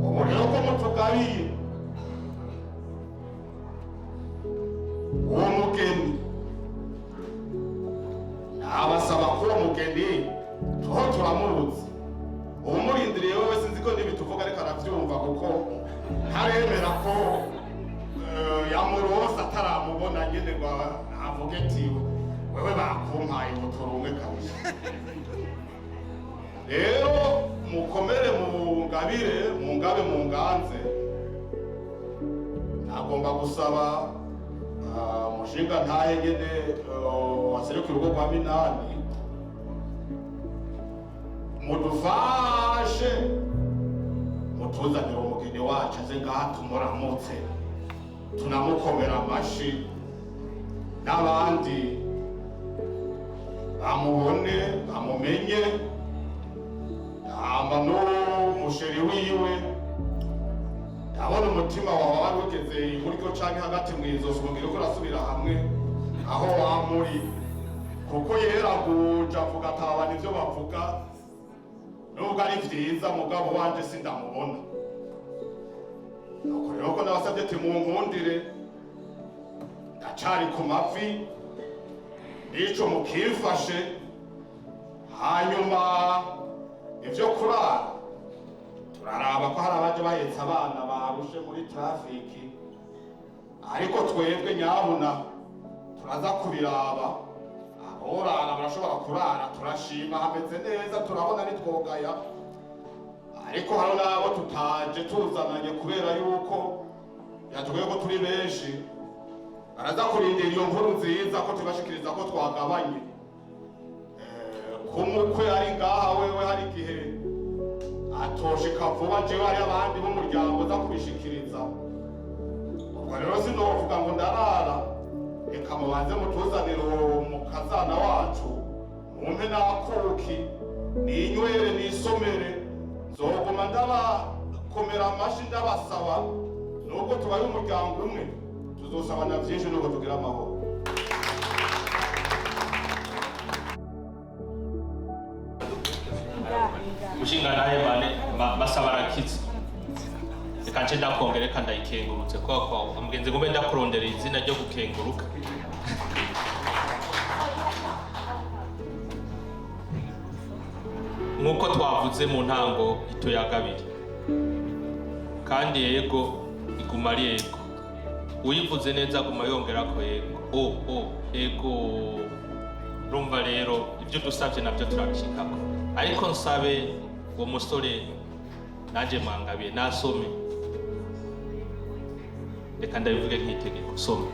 ubu rero ko mutugabiye uwo mugeni abasaba ko uwo mugeni tuho turamuruzi umurindiriye wewe sinzi ko n'ibituvuga ariko aravyumva kuko ntaremera ko yamurosa ataramubona nyene ngo avuge ati wewe bakumpaye uturumwe kabisa. Rero mukomere mu ngabire, mu ngabe mu nganze. Nagomba gusaba mushinga ntahe nyene waseruka urugo rwa Minani mudufashe mutuzanire umugeni wacu aze ngaha tumuramutse tunamukomera amashi n'abandi bamubone bamumenye hama n'umusheri wiwe ndabona umutima wawe wari ugeze iburyo canke hagati mw'izosi kugira uko urasubira hamwe aho wamuri kuko yeraguja avuga atabana ivyo bavuga nubwo ari vyiza mugabo wanje sindamubona nuko rero ko ndabasavye ati munkundire ndacari ku mavi n'ico mukifashe hanyuma ivyo kurara turaraba ko hari abaje bahetse abana barushe muri trafiki ariko twebwe nyabuna turaza kubiraba aborara barashobora kurara turashima hameze neza turabona nitwogaya ariko hari nabo tutaje tuzananye kubera yuko yatubwiye ko turi benshi baraza kurindira iyo nkuru nziza ko tubashikiriza ko twagabanye kumukwe ari ngaha wewe hari igihe atoshika vuba jewe hari abandi b'umuryango uza kubishikiriza ubwo rero sinovuga ngo ndarara reka mubanze mutuzanire uwo mukazana wacu mumpe n'akuki ninywere nisomere nzoguma ndabakomera amashi ndabasaba nubwo tubaye umuryango umwe tuzosabana vyinshi nuko tugira amahoro. Mushinga naye bane masabarakiza reka nce ndakongera reka ndayikengurutse kuko umugenzi ngombe ndakurondera izina ryo gukenguruka. Nkuko twavuze mu ntango ito ya kabiri kandi yego iguma ari yego uyivuze neza aguma yongera ko yego yego rumva rero ibyo dusabye nabyo turabishikako ariko nsabe uwo musore naje mwangabiye nasome reka ndabivuge nk'itegeko soma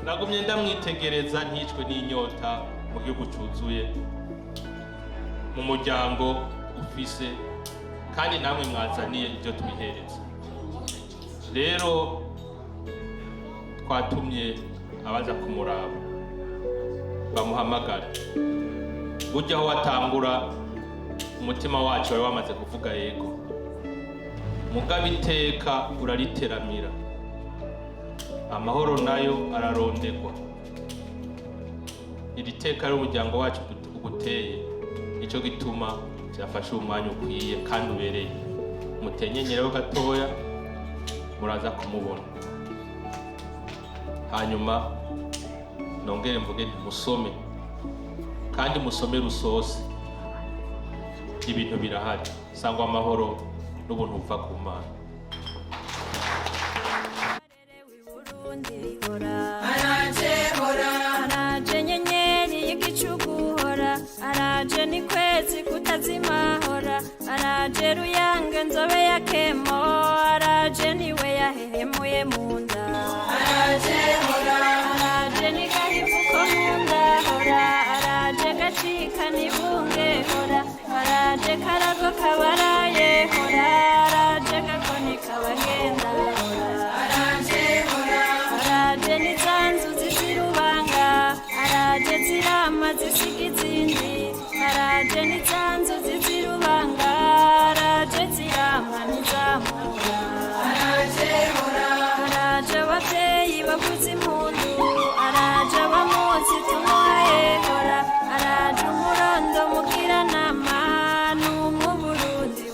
nagumye ndamwitegereza nticwe n'inyota mu gihugu cyuzuye mu muryango ufise kandi namwe mwazaniye ibyo twihereza rero twatumye abaza kumuraba bamuhamagara burya aho watangura umutima wacu wari wamaze kuvuga yego mugabo iteka urariteramira amahoro nayo ararondegwa iri teka y'umuryango wacu uguteye nicyo gituma cyafashe umwanya ukwiye kandi ubereye mutenyenyereho gatoya muraza kumubona hanyuma nongere mvuge musome kandi musome rusose ibintu birahari sangwa amahoro n'ubuntu buva ku Mana. Araje nyenyeri y'igicugu hora araje ni kwezi kutazima hora araje ruyange nzobe ya kemo araje niwe yahehemuye mu nda araje hora araje ni gahifuko mu nda hora araje gacika nibunge hora araje karago kabaraye hora araje gakoni kabagenda hora araje hora araje nizanzu zizirubanga araje zirama zisiga izindi araje nizanzu zizirubanga araje zirama nizamura araje hora araje abavyeyi bavuza impundu araje abamuzi tumuhaye hora araje umurondo mugiranama n'umwe Burundi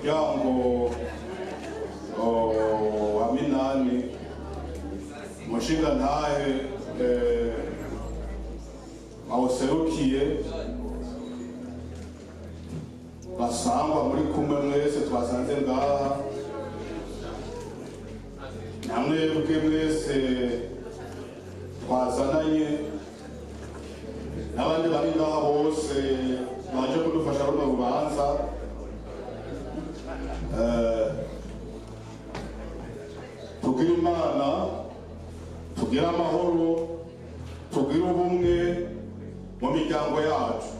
muryango wa Minani umushinga ntahe awuserukiye basangwa muri kumwe mwese twasanze ngaha namwebwe mwese twazananye n'abandi bari ngaha bose baje kudufasha runo rubanza tugira imana tugira amahoro tugira ubumwe mu miryango yacu.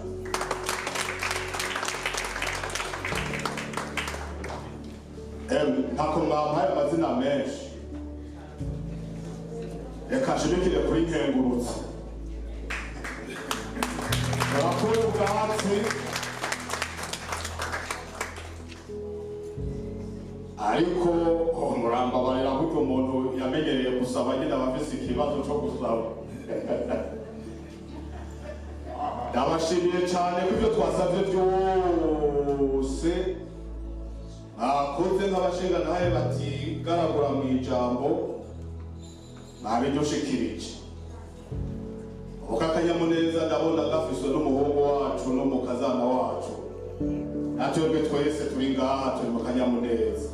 Ntako mwampaye amazina menshi, reka nshimikire kuri nkengurutse. Abakuru ubwatsi ariko murambabarira kuko umuntu yamenyereye gusaba nyine abafise ikibazo cyo gusaba. Ndabashimiye cyane ko ibyo twasabye byose akoze nk'abashinga ntahe batigaragura mu ijambo ntabinyoshikirije. Uko akanyamuneza ndabona gafiswe n'umuhungu wacu n'umukazana wacu, natwebwe twese turi ngaha turi mu kanyamuneza.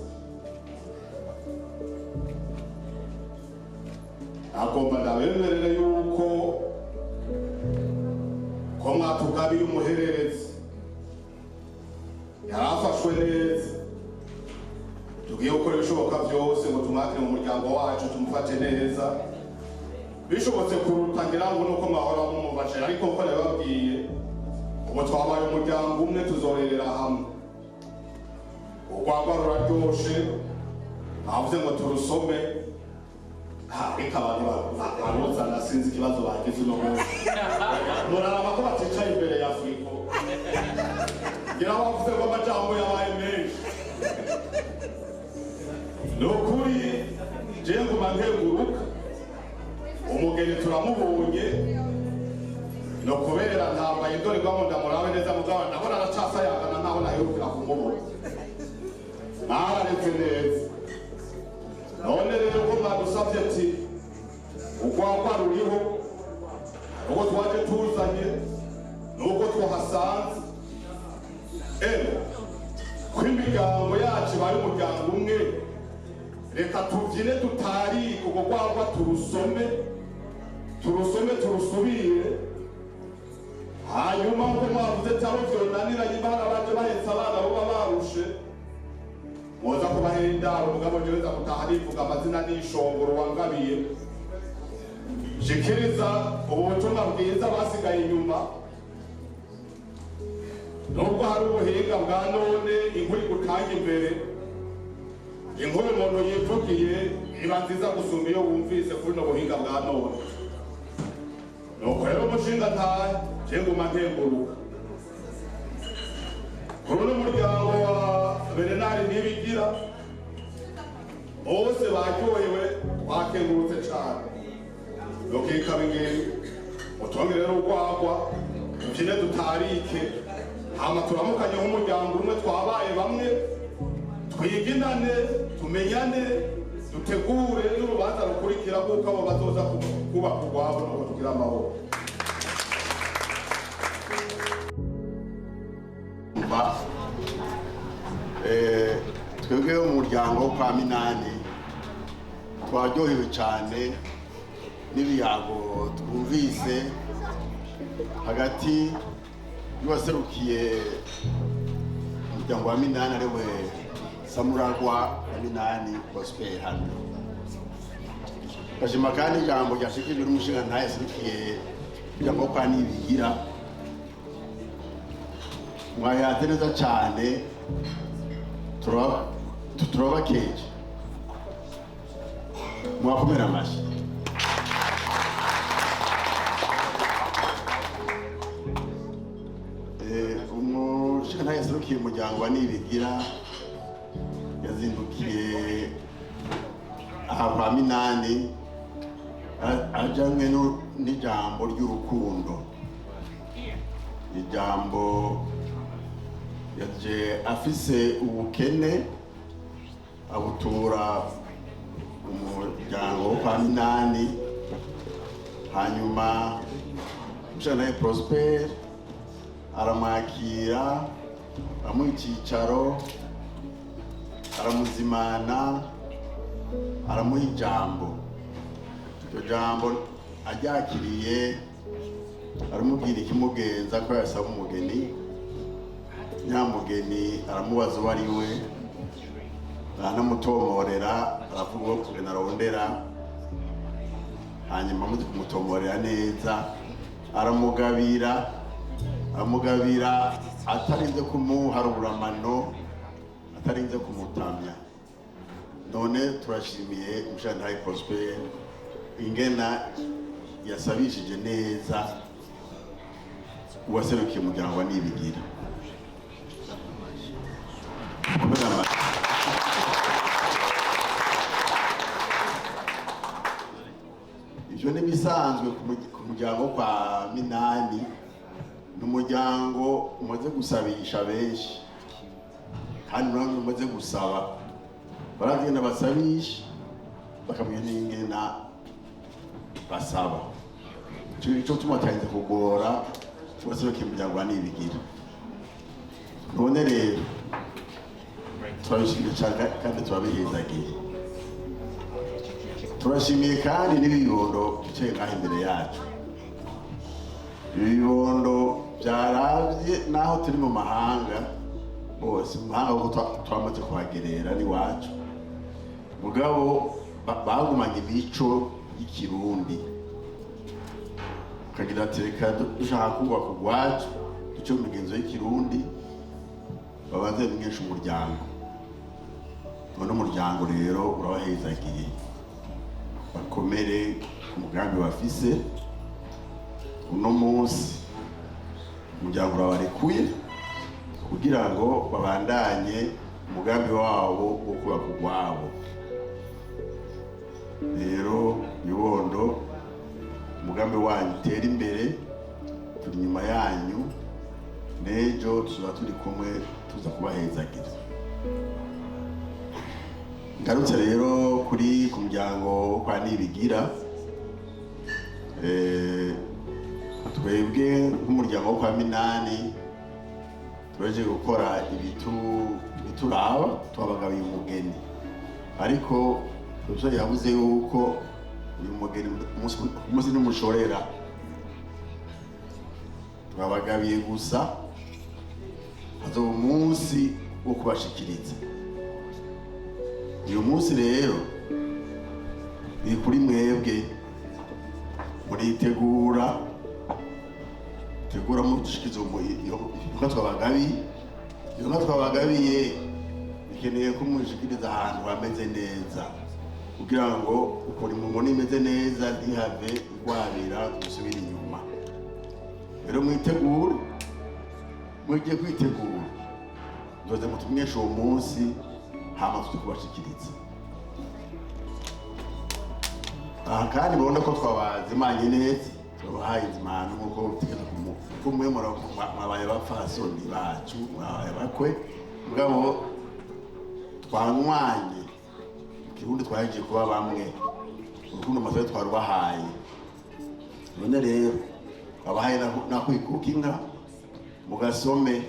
Agomba ndabemerere yuko ko mwatugabiye umuhererezi yarafashwe neza, tugiye gukora ibishoboka byose ngo tumwakire mu muryango wacu tumufate neza, bishobotse kuruta ngira ngo nuko mwahora mumubashira, ariko uko nababwiye ubu twabaye umuryango umwe tuzorerera hamwe. Urwagwa ruraryoshe navuze ngo turusome, ariko abantu baruzana sinzi ikibazo bagize uno munsi. Muraraba ko baticaye imbere ya firigo, ngira bavuze ngo amajambo yabaye menshi. Ni ukuri jewe nguma nkenguruka, umugeni turamubonye, no kubera ntambaye indorerwamo ndamurabe neza mugabo ndabona aracasayangana nkaho naherukira kumubona. Nararetse neza. None rero ko mwadusabye ati urwagwa ruriho, nuko twaje tuzanye, nuko twahasanze, ko imiryango yacu ibaye umuryango umwe, reka tubyine tutarike urwo rwagwa turusome turusubire, hanyuma ngo mwavuze cyangwa vyonaniranye imana baje bahetse abana bo barushe muza kubahera indaro. Mugabo ngereza gutaha nivuga amazina n'ishongoro wangabiye, shikiriza ubutumwa bwiza basigaye inyuma. Nubwo hari ubuhinga bwa none inkuru igutanga imbere, inkuru umuntu yivugiye iba nziza gusumba iyo wumvise kuri no buhinga bwa none. Nuko rero umushinga ntahe je nguma nkenguruka kuri uno muryango wa Bernard Nibigira, bose baryohewe bakengurutse cyane. Nokikaba ingeri utongere rero urwagwa tubyine tutarike, hama turamukanye nk'umuryango umwe, twabaye bamwe, twiginane tumenyane, dutegure n'urubanza rukurikira kuko abo bazoza kubaka urwabo nuko tugira amahoro. Twebwe umuryango wo kwa Minani twaryohewe cyane n'ibiyago twumvise hagati y'uwaserukiye umuryango wa Minani ariwe Samuragwa wa Minani Prosper hano. Bashima kandi ijambo ryashikijwe n'umushinga ntahe yaserukiye umuryango wo kwa Nibigira, mwayaze neza cyane, turabakeje, mwakomera amashyi. Umushinga ntahe yaserukiye umuryango wa Nibigira yazindukiye aha kwa Minani ajanywe n'ijambo ry'urukundo, ijambo yaje afise ubukene abutura umuryango kwa Minani, hanyuma Mushanaye Prosper aramwakira amuha icicaro, aramuzimana, aramuha ijambo. Iryo jambo aryakiriye aramubwira ikimugenza ko yasaba umugeni. Nyamugeni aramubaza uwo ari we, aranamutomorera, aravuga uwo kugena arondera, hanyuma amaze kumutomorera neza aramugabira atarinze kumuharura amano, atarinze kumutamya. None turashimiye Mushanaye Prosper ingena yasabishije neza uwaserukiye umuryango wa Nibigira. Ivyo ni bisanzwe ku muryango kwa Minani. N'umuryango umaze gusabisha benshi kandi nawe umaze gusaba, baragenda basabisha bakamenya n'ingena basaba. Ico tumatanze kugora waserukiye umuryango wa Nibigira. None rero turabishimiye cyane kandi turabihezagiye. Turashimiye kandi n'ibibondo bicaye ngaho imbere yacu. Ibibondo byaravye naho turi mu mahanga bose, mu mahanga kuko twamaze kuhagerera n'iwacu, mugabo bagumanye imico y'ikirundi, ukagira ati reka dushaka kubaka urwacu duce mu migenzo y'ikirundi, babanze bimenyesha umuryango. None umuryango rero urabahezagiye, bakomere ku mugambi bafise. Uno munsi umuryango urabarekuye kugira ngo babandanye umugambi wabo wo kubaka urwabo. Rero Bibondo, umugambi wanyu utera imbere, turi inyuma yanyu, n'ejo tuzoba turi kumwe tuza kubahezagira. Ngarutse rero kuri ku muryango kwa Nibigira, twebwe nk'umuryango wo kwa Minani turaje gukora ibituraba, twabagabiye umugeni, ariko Professor yavuze yuko uyu mugeni umunsi n'umushorera, twabagabiye gusa, hazoba umunsi wo kubashikiriza. Uyu munsi rero biri kuri mwebwe, muritegura mudushikiza inka twabagabiye. Iyo nka twabagabiye bikeneye ko mushikiriza ahantu hameze neza, kugira ngo ukora imumo imeze neza ntihave igwabira gusubira inyuma. Rero mwitegure, mugiye kwitegura, ndoze mutumwesha uwo munsi hama tuzi kubashikiriza. Aha kandi murabona ko twabazimanye neza, twabahaye izimano nk'uko bitegeka kumwe mwabaye bapfasoni bacu, mwabaye bakwe, mugabo twanywanye ikirundi twagiye kuba bamwe, urukundo amasaha twarubahaye. None rero twabahaye nakwikuka inka, mugasome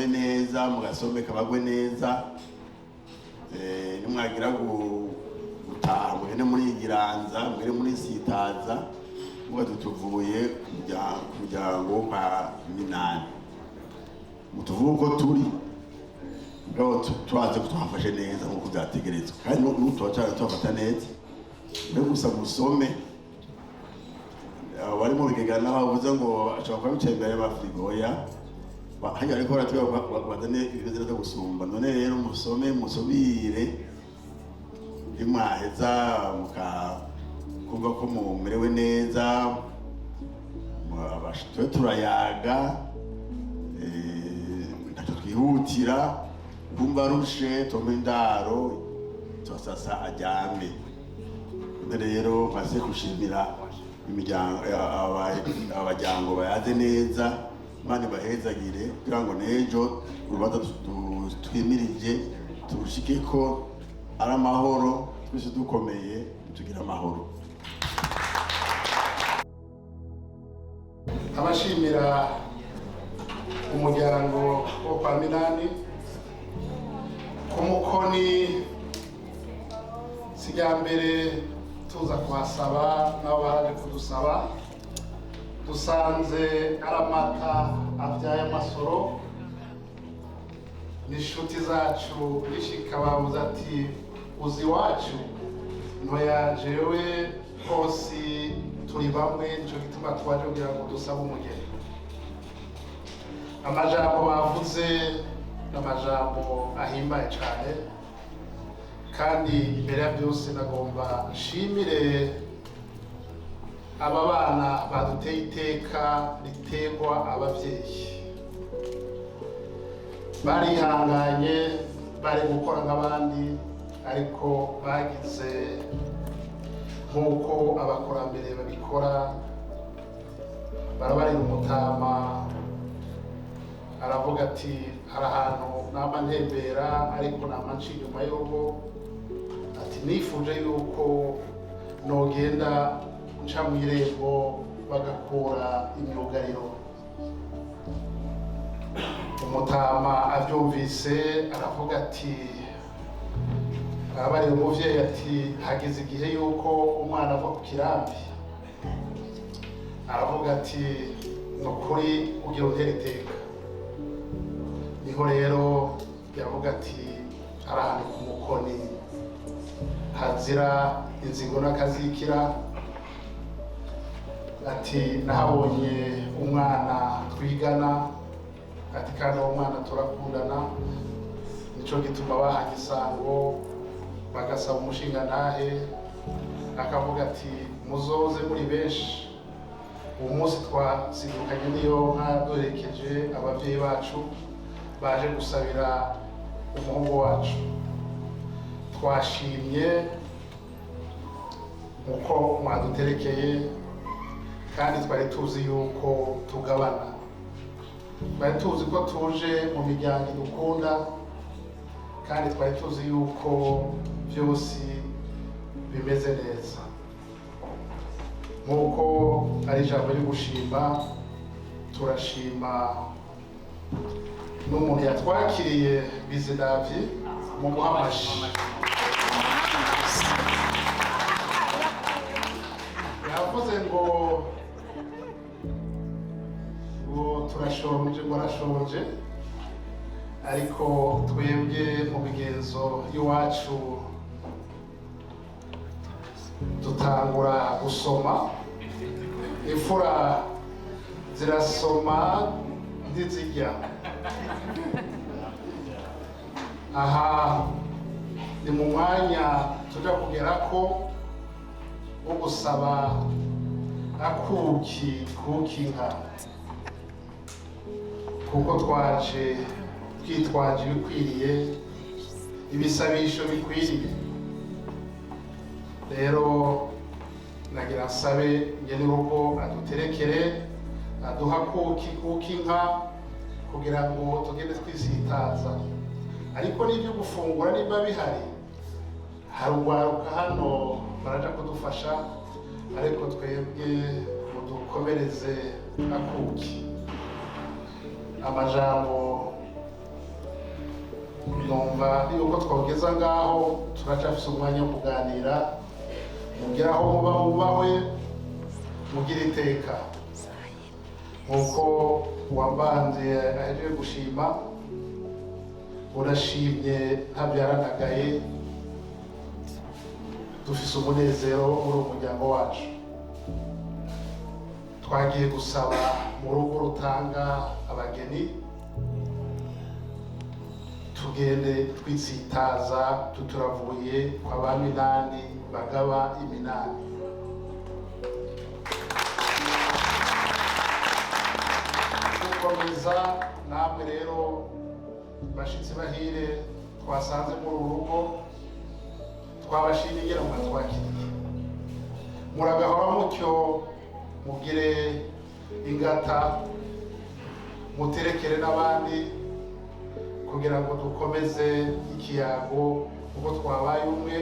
neza, mugasome kabagwe neza. Nimwagira gutaha mwene muri Igiranza, mwene muri Sitaza, muba tuvuye ku muryango kwa Minani, mutuvuge uko turi, mugabo turaze kutwafashe neza nk'uko byategerezwa, kandi n'ubu turacana tubafata neza. Mbe gusa musome, bari mu bigega n'abavuze ngo ashobora kuba bicaye imbere y'amafirigoya, hanyuma ariko baratubwira bazane ibimeze neza gusumba. None rero musubire, imwaheza mukakumva ko mumerewe neza, twe turayaga, ntacyo twihutira, kumva rushe tome indaro tosasa ajyame. None rero maze gushimira imiryango abajyango bayaze neza, Imana ibahezagire kugira ngo n'ejo urubanza twimirije turushike ko ari amahoro, twese dukomeye tugira amahoro. Abashimira umuryango wo kwa Minani ku Mukoni, sijyambere tuza kuhasaba nabo baraje kudusaba, dusanze ari amata abyaye amasoro. N'inshuti zacu rishika bavuze ati uzi iwacu ntoya jewe hose turi bamwe, nico gituma twaje kugira ngo dusabe umugeni. Amajambo bavuze n'amajambo ahimbaye cyane, kandi imbere ya byose nagomba nshimire aba bana baduteye iteka ritegwa abavyeyi. Barihanganye, bari gukora nk'abandi, ariko bagize nk'uko abakurambere babikora. Barabarira umutama, aravuga ati hari ahantu nama ntembera ariko nama nci inyuma y'urugo, ati nifuje yuko nogenda nca mu irembo bagakura imyugariro. Umutama abyumvise aravuga ati, arabarira umuvyeyi ati hageze igihe yuko umwana ava ku kirambi. Aravuga ati nukuri ugira untera iteka. Niho rero yavuga ati ari ahantu ku Mukoni hazira inzigo n'akazikira. Ati nahabonye umwana twigana, ati kandi uwo mwana turakundana, nico gituma bahanye isango bagasaba umushingantahe. Akavuga ati muzoze muri benshi. Uwo munsi twasidukanye n'iyo nka duherekeje abavyeyi bacu baje gusabira umuhungu wacu. Twashimye uko mwaduterekeye, kandi twari tuzi yuko tugabana. Twari tuzi ko tuje mu miryango idukunda, kandi twari tuzi yuko byose bimeze neza. Nk'uko ari ijambo ryo gushima, turashima n'umuntu yatwakiriye Bizidavi mu muhamashi. Yavuze ngo turashonje, murashonje, ariko twebwe mu migenzo y'iwacu dutangura gusoma. Imfura zirasoma ndizirya. Aha ni mu mwanya tuja kugerako wo gusaba akuki kukinka, kuko twaje twitwaje ibikwiriye, ibisabisho bikwiriye. Rero nagira nsabe ngene urugo aduterekere, aduha kukinka kugira ngo tugende twisitaza. Ariko n'ibyo gufungura nimba bihari, hari urwaruka hano baraja kudufasha, ariko twebwe mudukomereze akuki. Amajambo numva yuko twogeza ngaho, turacafise umwanya wo kuganira. Mugira aho muba mubahwe, mugira iteka. Nkuko uwambanze ahejeje gushima, urashimye ntabyaranagaye. Dufise umunezero muri umuryango wacu. Twagiye gusaba mu rugo rutanga abageni, tugende twitsitaza tuturavuye kwa ba Minani bagaba iminani. Dukomeza namwe rero bashitsi bahire twasanze muri uru rugo, twabashimiye mwatwakiriye. Muragahora mutyo, mugire ingata, muterekere n'abandi kugira ngo dukomeze ikiyago kuko twabaye umwe,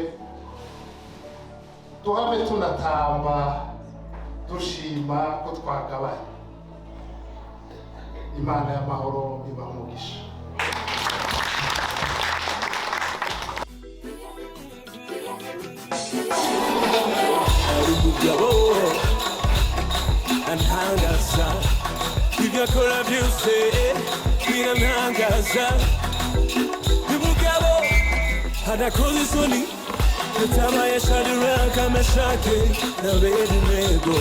tuhame tunatamba dushima ko twagabanye. Imana y'amahoro ibahe umugisha. umugabo antangaza, ibyo akora byose birantangaza. Umugabo adakoze isoni, yatabaye Shadraka, Meshaki na Abedinego.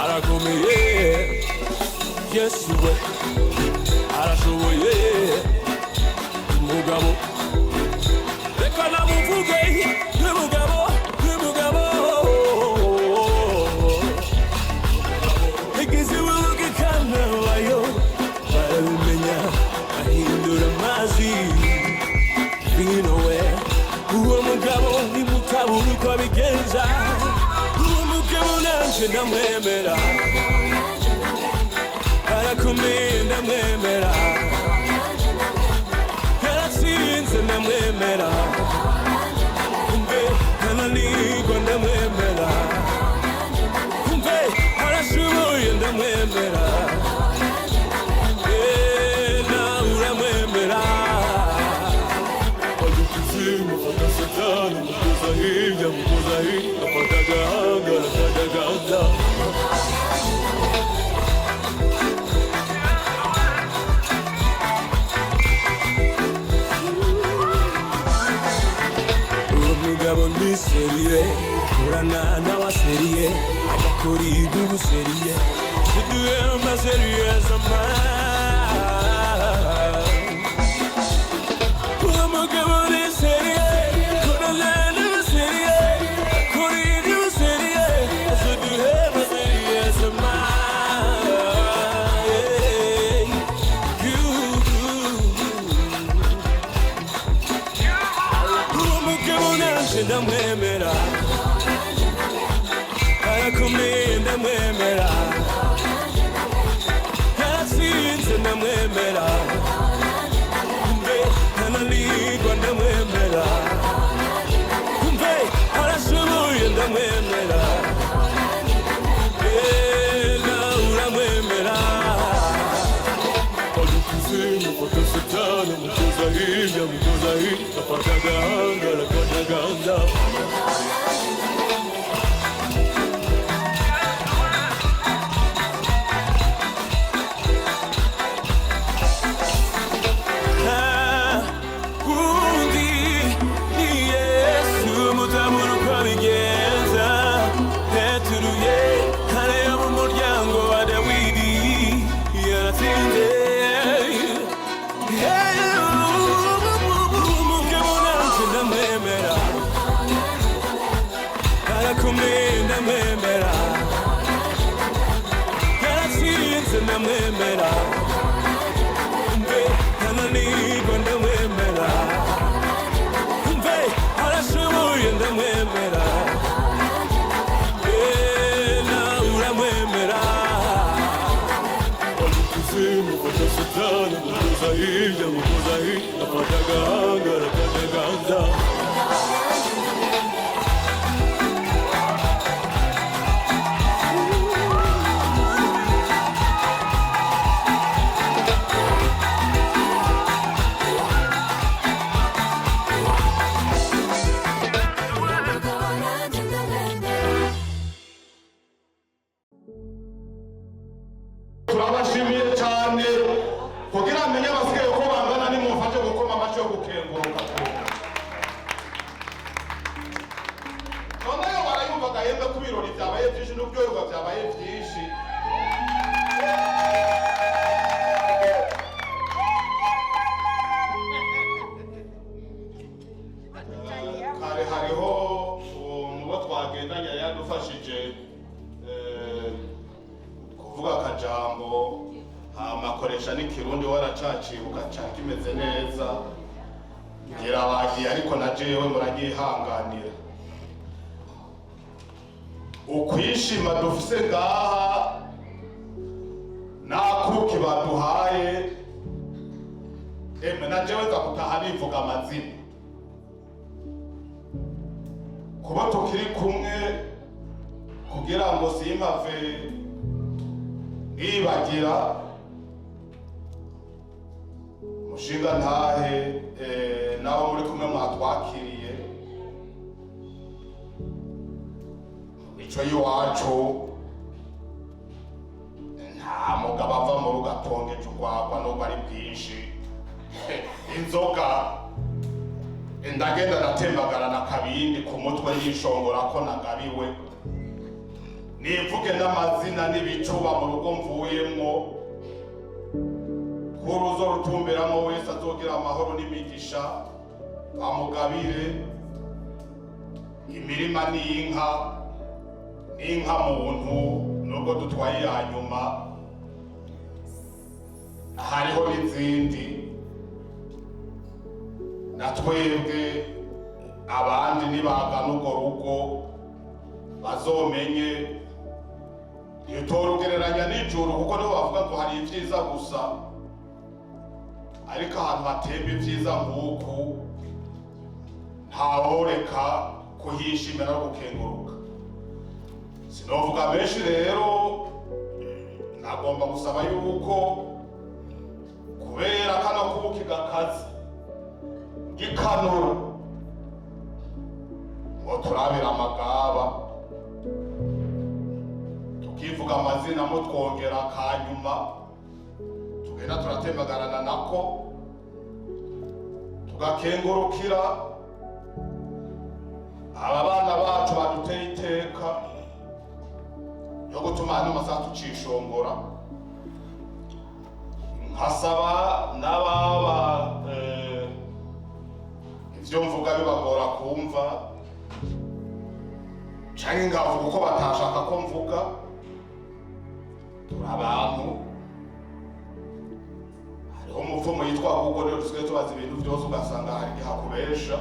Arakomeye Yesu we, arashoboye umugabo. Reka namuvuge n'umugabo, n'umugabo. Igize urugi kana wayo barabimenya, ahindura amazi vino we. Uwo mugabo ni mutabura uko abigenza, uwo mugabo nanje ndamwemera, arakomeye ndamwemera, yaratsinze ndamwemera, umve ananirwa ndamwemera, umve arashoboye ndamwemera, nawe uramwemera. Mufata satani, mukoza hirya, mukoza hino, afata agahanga, afata agahanga. Uwo mugabo ni seriye, urana n'abaseriye, agakora ibintu seriye, siduhemba seriye z'amara. Uwo mugabo ni seriye, urana n'abaseriye, akora ibintu seriye, siduhemba seriye z'amara. Uwo mugabo nanje ndamwemera, arakomeye ndamwemera, yaratsinze ndamwemera, umve ananirwa ndamwemera, umve arashoboye ndamwemera, nawe uramwemera. Adukuze mufata satani, mukoza hirya, mukoza hino, afata agahanga, afata agahanga. Undi ni Yesu, mutabura uko abigenza, yateruye hariya mu muryango wa Dawidi, yaratsinze. Umugabo nanje ndamwemera, arakomeye ndamwemera, yaratsinze ndamwemera, umve ananirwa ndamwemera, umve arashoboye ndamwemera, nawe uramwemera. Adukuze mufata satani, mukoza hirya, mukoza hino, afata agahanga, afata agahanga. Turabashimiye cyane kugira amenye abasigaye ko bangana, nimufashe gukoma amashyi yo gukenguruka. Noneho barayumva gahembe ku birori byabaye byinshi n'ubyoherwa byabaye byinshi. Kare hariho mubo twagendanye yadufashije kuvuga akajambo, amakoresha n'ikirundi waracacibuka cyane kimeze neza, ngira bagiye ariko na jewe muranyihanganira. Ukwishima dufise ngaha nakuki baduhaye na jewe nza gutaha nivuga amazina kuba tukiri kumwe kugira ngo simpave nibagira mushinga ntahe nabo muri kumwe mwatwakiriye ico yiwacu nta mugabo ava mu rugo atongeje urwagwa nubwo ari bwinshi inzoga ndagenda natembagara na kabindi ku mutwe yishongora ko nagabiwe nivuge n'amazina n'ibicuba mu rugo mvuyemwo kuruzo rutumberamo wese azogira amahoro n'imigisha amugabire imirima n'inka muntu nubwo dutwaye ya nyuma hariho n'izindi natwebwe abandi nibagana urwo rugo bazomenye ntitorugereranya n'ijuru kuko niho bavuga ngo hari ibyiza gusa ariko ahantu hatemba ibyiza nk'uku ntaworeka kuhishimira no gukenguruka sinovuga benshi rero nagomba gusaba yuko kubera kano kubuki gakazi gikanura ngo turabira amagaba tukivuga amazina mutwongera kanyuma tugenda turatembagarana nako tugakengurukira aba bana bacu baduteye iteka yo gutuma hano masaha tucishongora nkasaba n'ababa ivyo mvuga bibagora kumva canke ngavuga uko batashaka ko mvuga turi abantu hariho umupfumu yitwa Google rero dusigaye tubaza ibintu vyose ugasanga hari igihe akubesha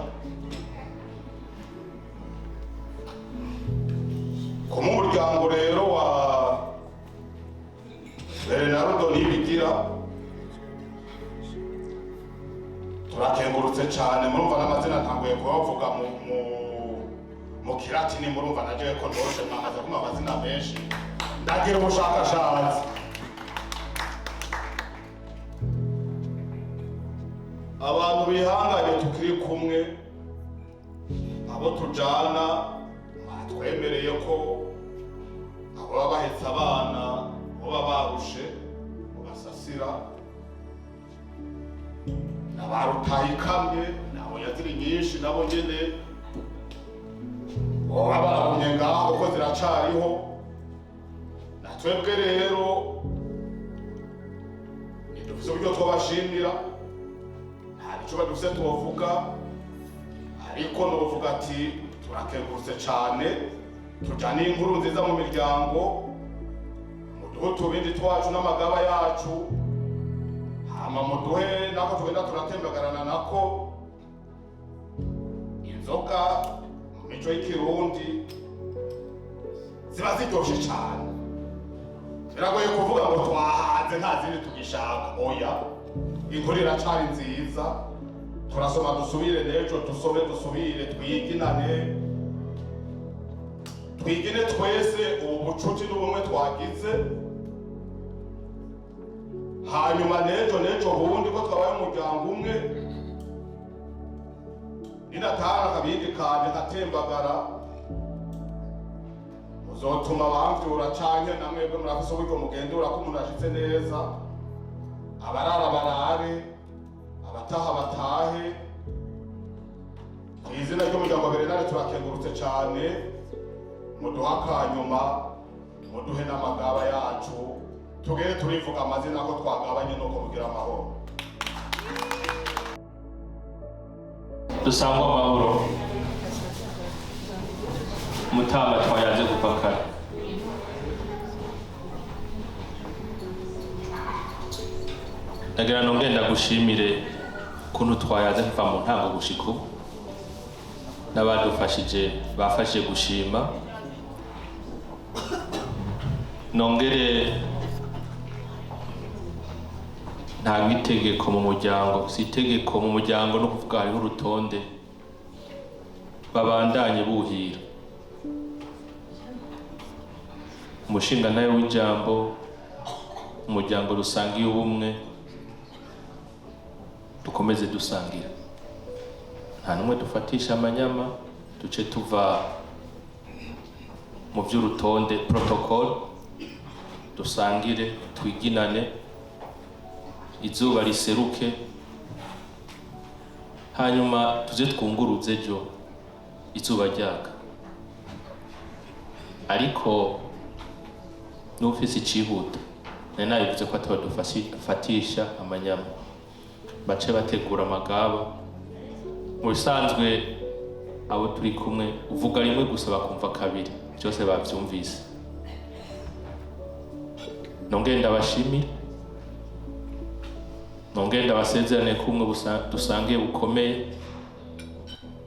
ku muryango rero wa Bernardo Nibigira turakengurutse cyane murumva n'amazina ntanguye kubavuga mu kiratini murumva naje ko ndoshe mwamaze kuma amazina menshi ndagira ubushakashatsi abantu bihanganye tukiri kumwe abo tujana batwemereye ko abo baba bahetse abana bo baba barushe basasira nabarutahikamye nabo yaziri nyinshi nabo nyene boba barabunye ngaho ko ziracariho natwebwe rero dufise uburyo twabashimira nta bicuba dufise tubavuga ariko novuga ati turakengurutse cane tujane inkuru nziza mu miryango muduhe utubindi twacu n'amagaba yacu hama muduhe nako tugenda turatembagarana nako inzoga mu mico y'ikirundi ziba ziryoshe cane biragoye kuvuga ngo twahanze nta zindi tugishaka oya inkuru iracari nziza turasoma dusubire n'ejo dusome dusubire twigine twese ubu bucuti n'ubumwe twagize hanyuma n'ejo bundi ko twabaye umuryango umwe ninatara akabindi kanje nkatembagara muzotuma bamvyura canke namwebwe murafise uburyo mugendura ko umuntu ashitse neza abarara barare abataha batahe kw'izina ry'umuryango Bernard turakengurutse cane muduha akanyuma muduhe n'amagaba yacu tugere turivuga amazina ko twagabanye nuko kugira amahoro dusangwa amahoro mutama twayaze kuva kare ndagira nongere ndagushimire kuntu twayaze kuva mu ntango gushika ubu n'abadufashije bafashije gushima nta itegeko mu muryango, si itegeko mu muryango no kuvuga hariho urutonde babandanye buhira. Umushinga nawe w'ijambo, umuryango rusangiye ubumwe, dukomeze dusangira, nta numwe dufatisha amanyama, duce tuva mu by'urutonde protocol, dusangire, twiginane, izuba riseruke, hanyuma tuze twunguruze ejo izuba ryaka. Ariko n'ufise icihuta, nari nabivuze ko ataba dufatisha amanyama, bace bategura amagaba. Mu bisanzwe abo turi kumwe uvuga rimwe gusa bakumva kabiri, byose bavyumvise. Nongeye ndabashimira, nongeye ndabasezerane kumwe dusangiye bukomeye,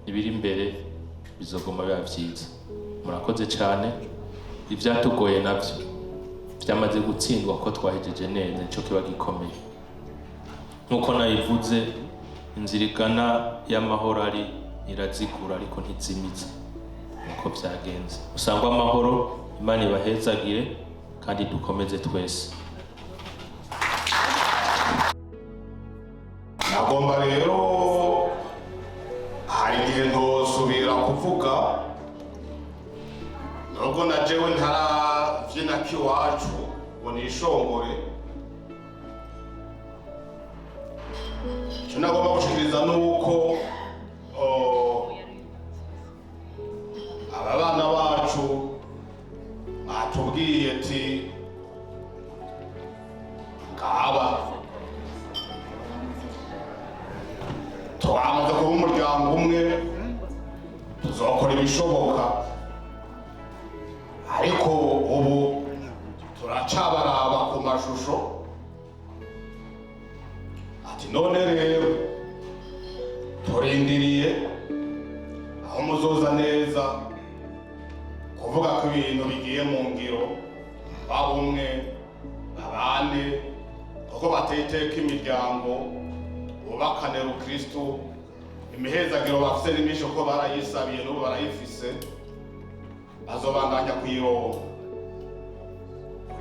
ibiri imbere bizogoma biba vyiza. Murakoze cyane, ivyatugoye navyo byamaze gutsindwa ko twahejeje neza, nico kiba gikomeye. Nkuko nayivuze, inzira igana y'amahoro ari irazigura ariko ntizimize, nuko byagenze. Usangwa amahoro, Imana ibahezagire kandi dukomeze twese. Nagomba rero hari igihe ntosubira kuvuga, nubwo na jewe ntaravyina kiwacu ngo nishongore. Icyo nagomba gushikiriza nuko aba bana bacu batubwiye ati ngaba twamaze kuba umuryango umwe, tuzokora ibishoboka, ariko ubu turacabaraba ku mashusho. Ati none rero turindiriye aho muzoza neza kuvuga ko ibintu bigiye mu ngiro, babumwe babane, kuko bateyiteka imiryango, bubakane rukristo, imihezagiro bafise n'imisho ko barayisabiye n'ubu barayifise, bazobandanya kuyironka.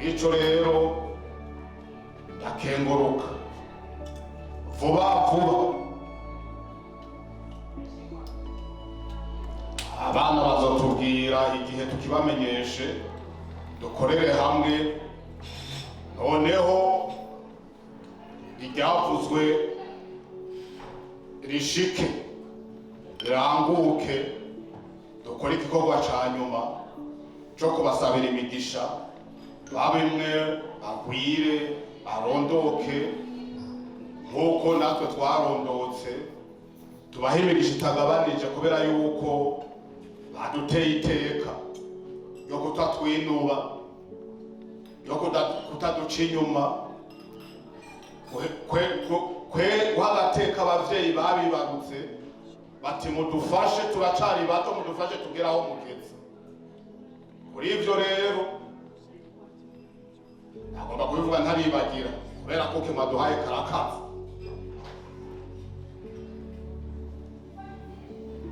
Ico rero ndakenguruka vuba abana bazotubwira igihe tukibamenyeshe, dukorere hamwe, noneho iryavuzwe rishike riranguke, dukore igikorwa ca nyuma co kubasabira imigisha, babimwe bagwire barondoke nk'uko natwe twarondotse, tubahe imigisha itagabanije kubera yuko baduteye iteka yo kutatwinuba, yo kutaduca inyuma, guha agateka abavyeyi babibarutse bati mudufashe, turacari bato, mudufashe tugere aho mugeze. Kuri ivyo rero nagomba kubivuga ntaribagira, kubera ko kimaduhaye karakaza.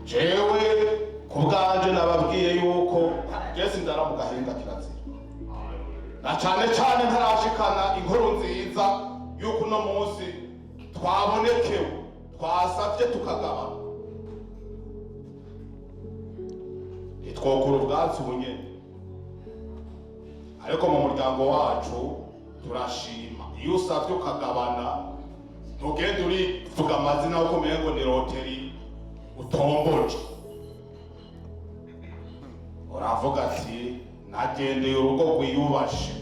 Jewe ku bwanje nababwiye yuko jesi ndara mu gahinda kirazira, na cane cane ntarashikana inkuru nziza yuko uno munsi twabonekewe, twasavye tukagabana. Itwokura ubwatsi bunyene, ariko mu muryango wacu turashima iyo usavye ukagabana, ntugende urivuga amazina yo kumenya ngo ni roteri utomboje. Uravuga ati nagendeye urugo rwiyubashe,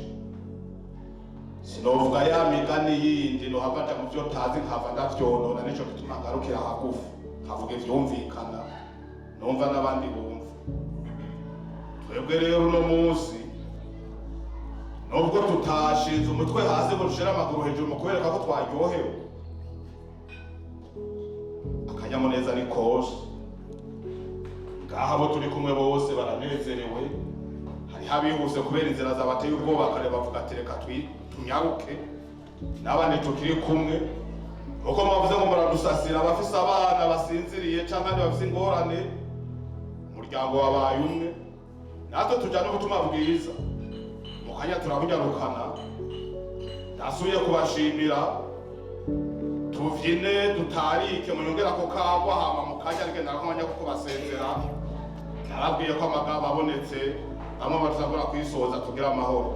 sinovuga ya migani yindi nohavaja mu vyo tazi nkava ndavyonona, nico gituma ngarukira hagufi nkavuga ivyumvikana numva n'abandi bumva. Twebwe rero uno munsi nubwo tutashinze umutwe hasi ngo dushire amaguru hejuru mu kubereka ko twaryohewe, akanyamuneza ni kose. Ngaha abo turi kumwe bose baranezerewe, hari habihuse kubera inzira zabateye ubwoba, kare bavuga ati reka tunyaruke, n'abandi tukiri kumwe uko mwavuze ngo muradusasira abafise abana basinziriye canke abandi bafise ingorane umuryango wabaye umwe natwe tujyana ubutumwa bwiza mu kanya turabunyarukana ndasubiye kubashimira tuvyine dutarike munyongera ko kagwa hama mu kanya rigenda akamanya kuko basezera narabwiye ko amagabo abonetse bamwe batazagura kwisoza tugira amahoro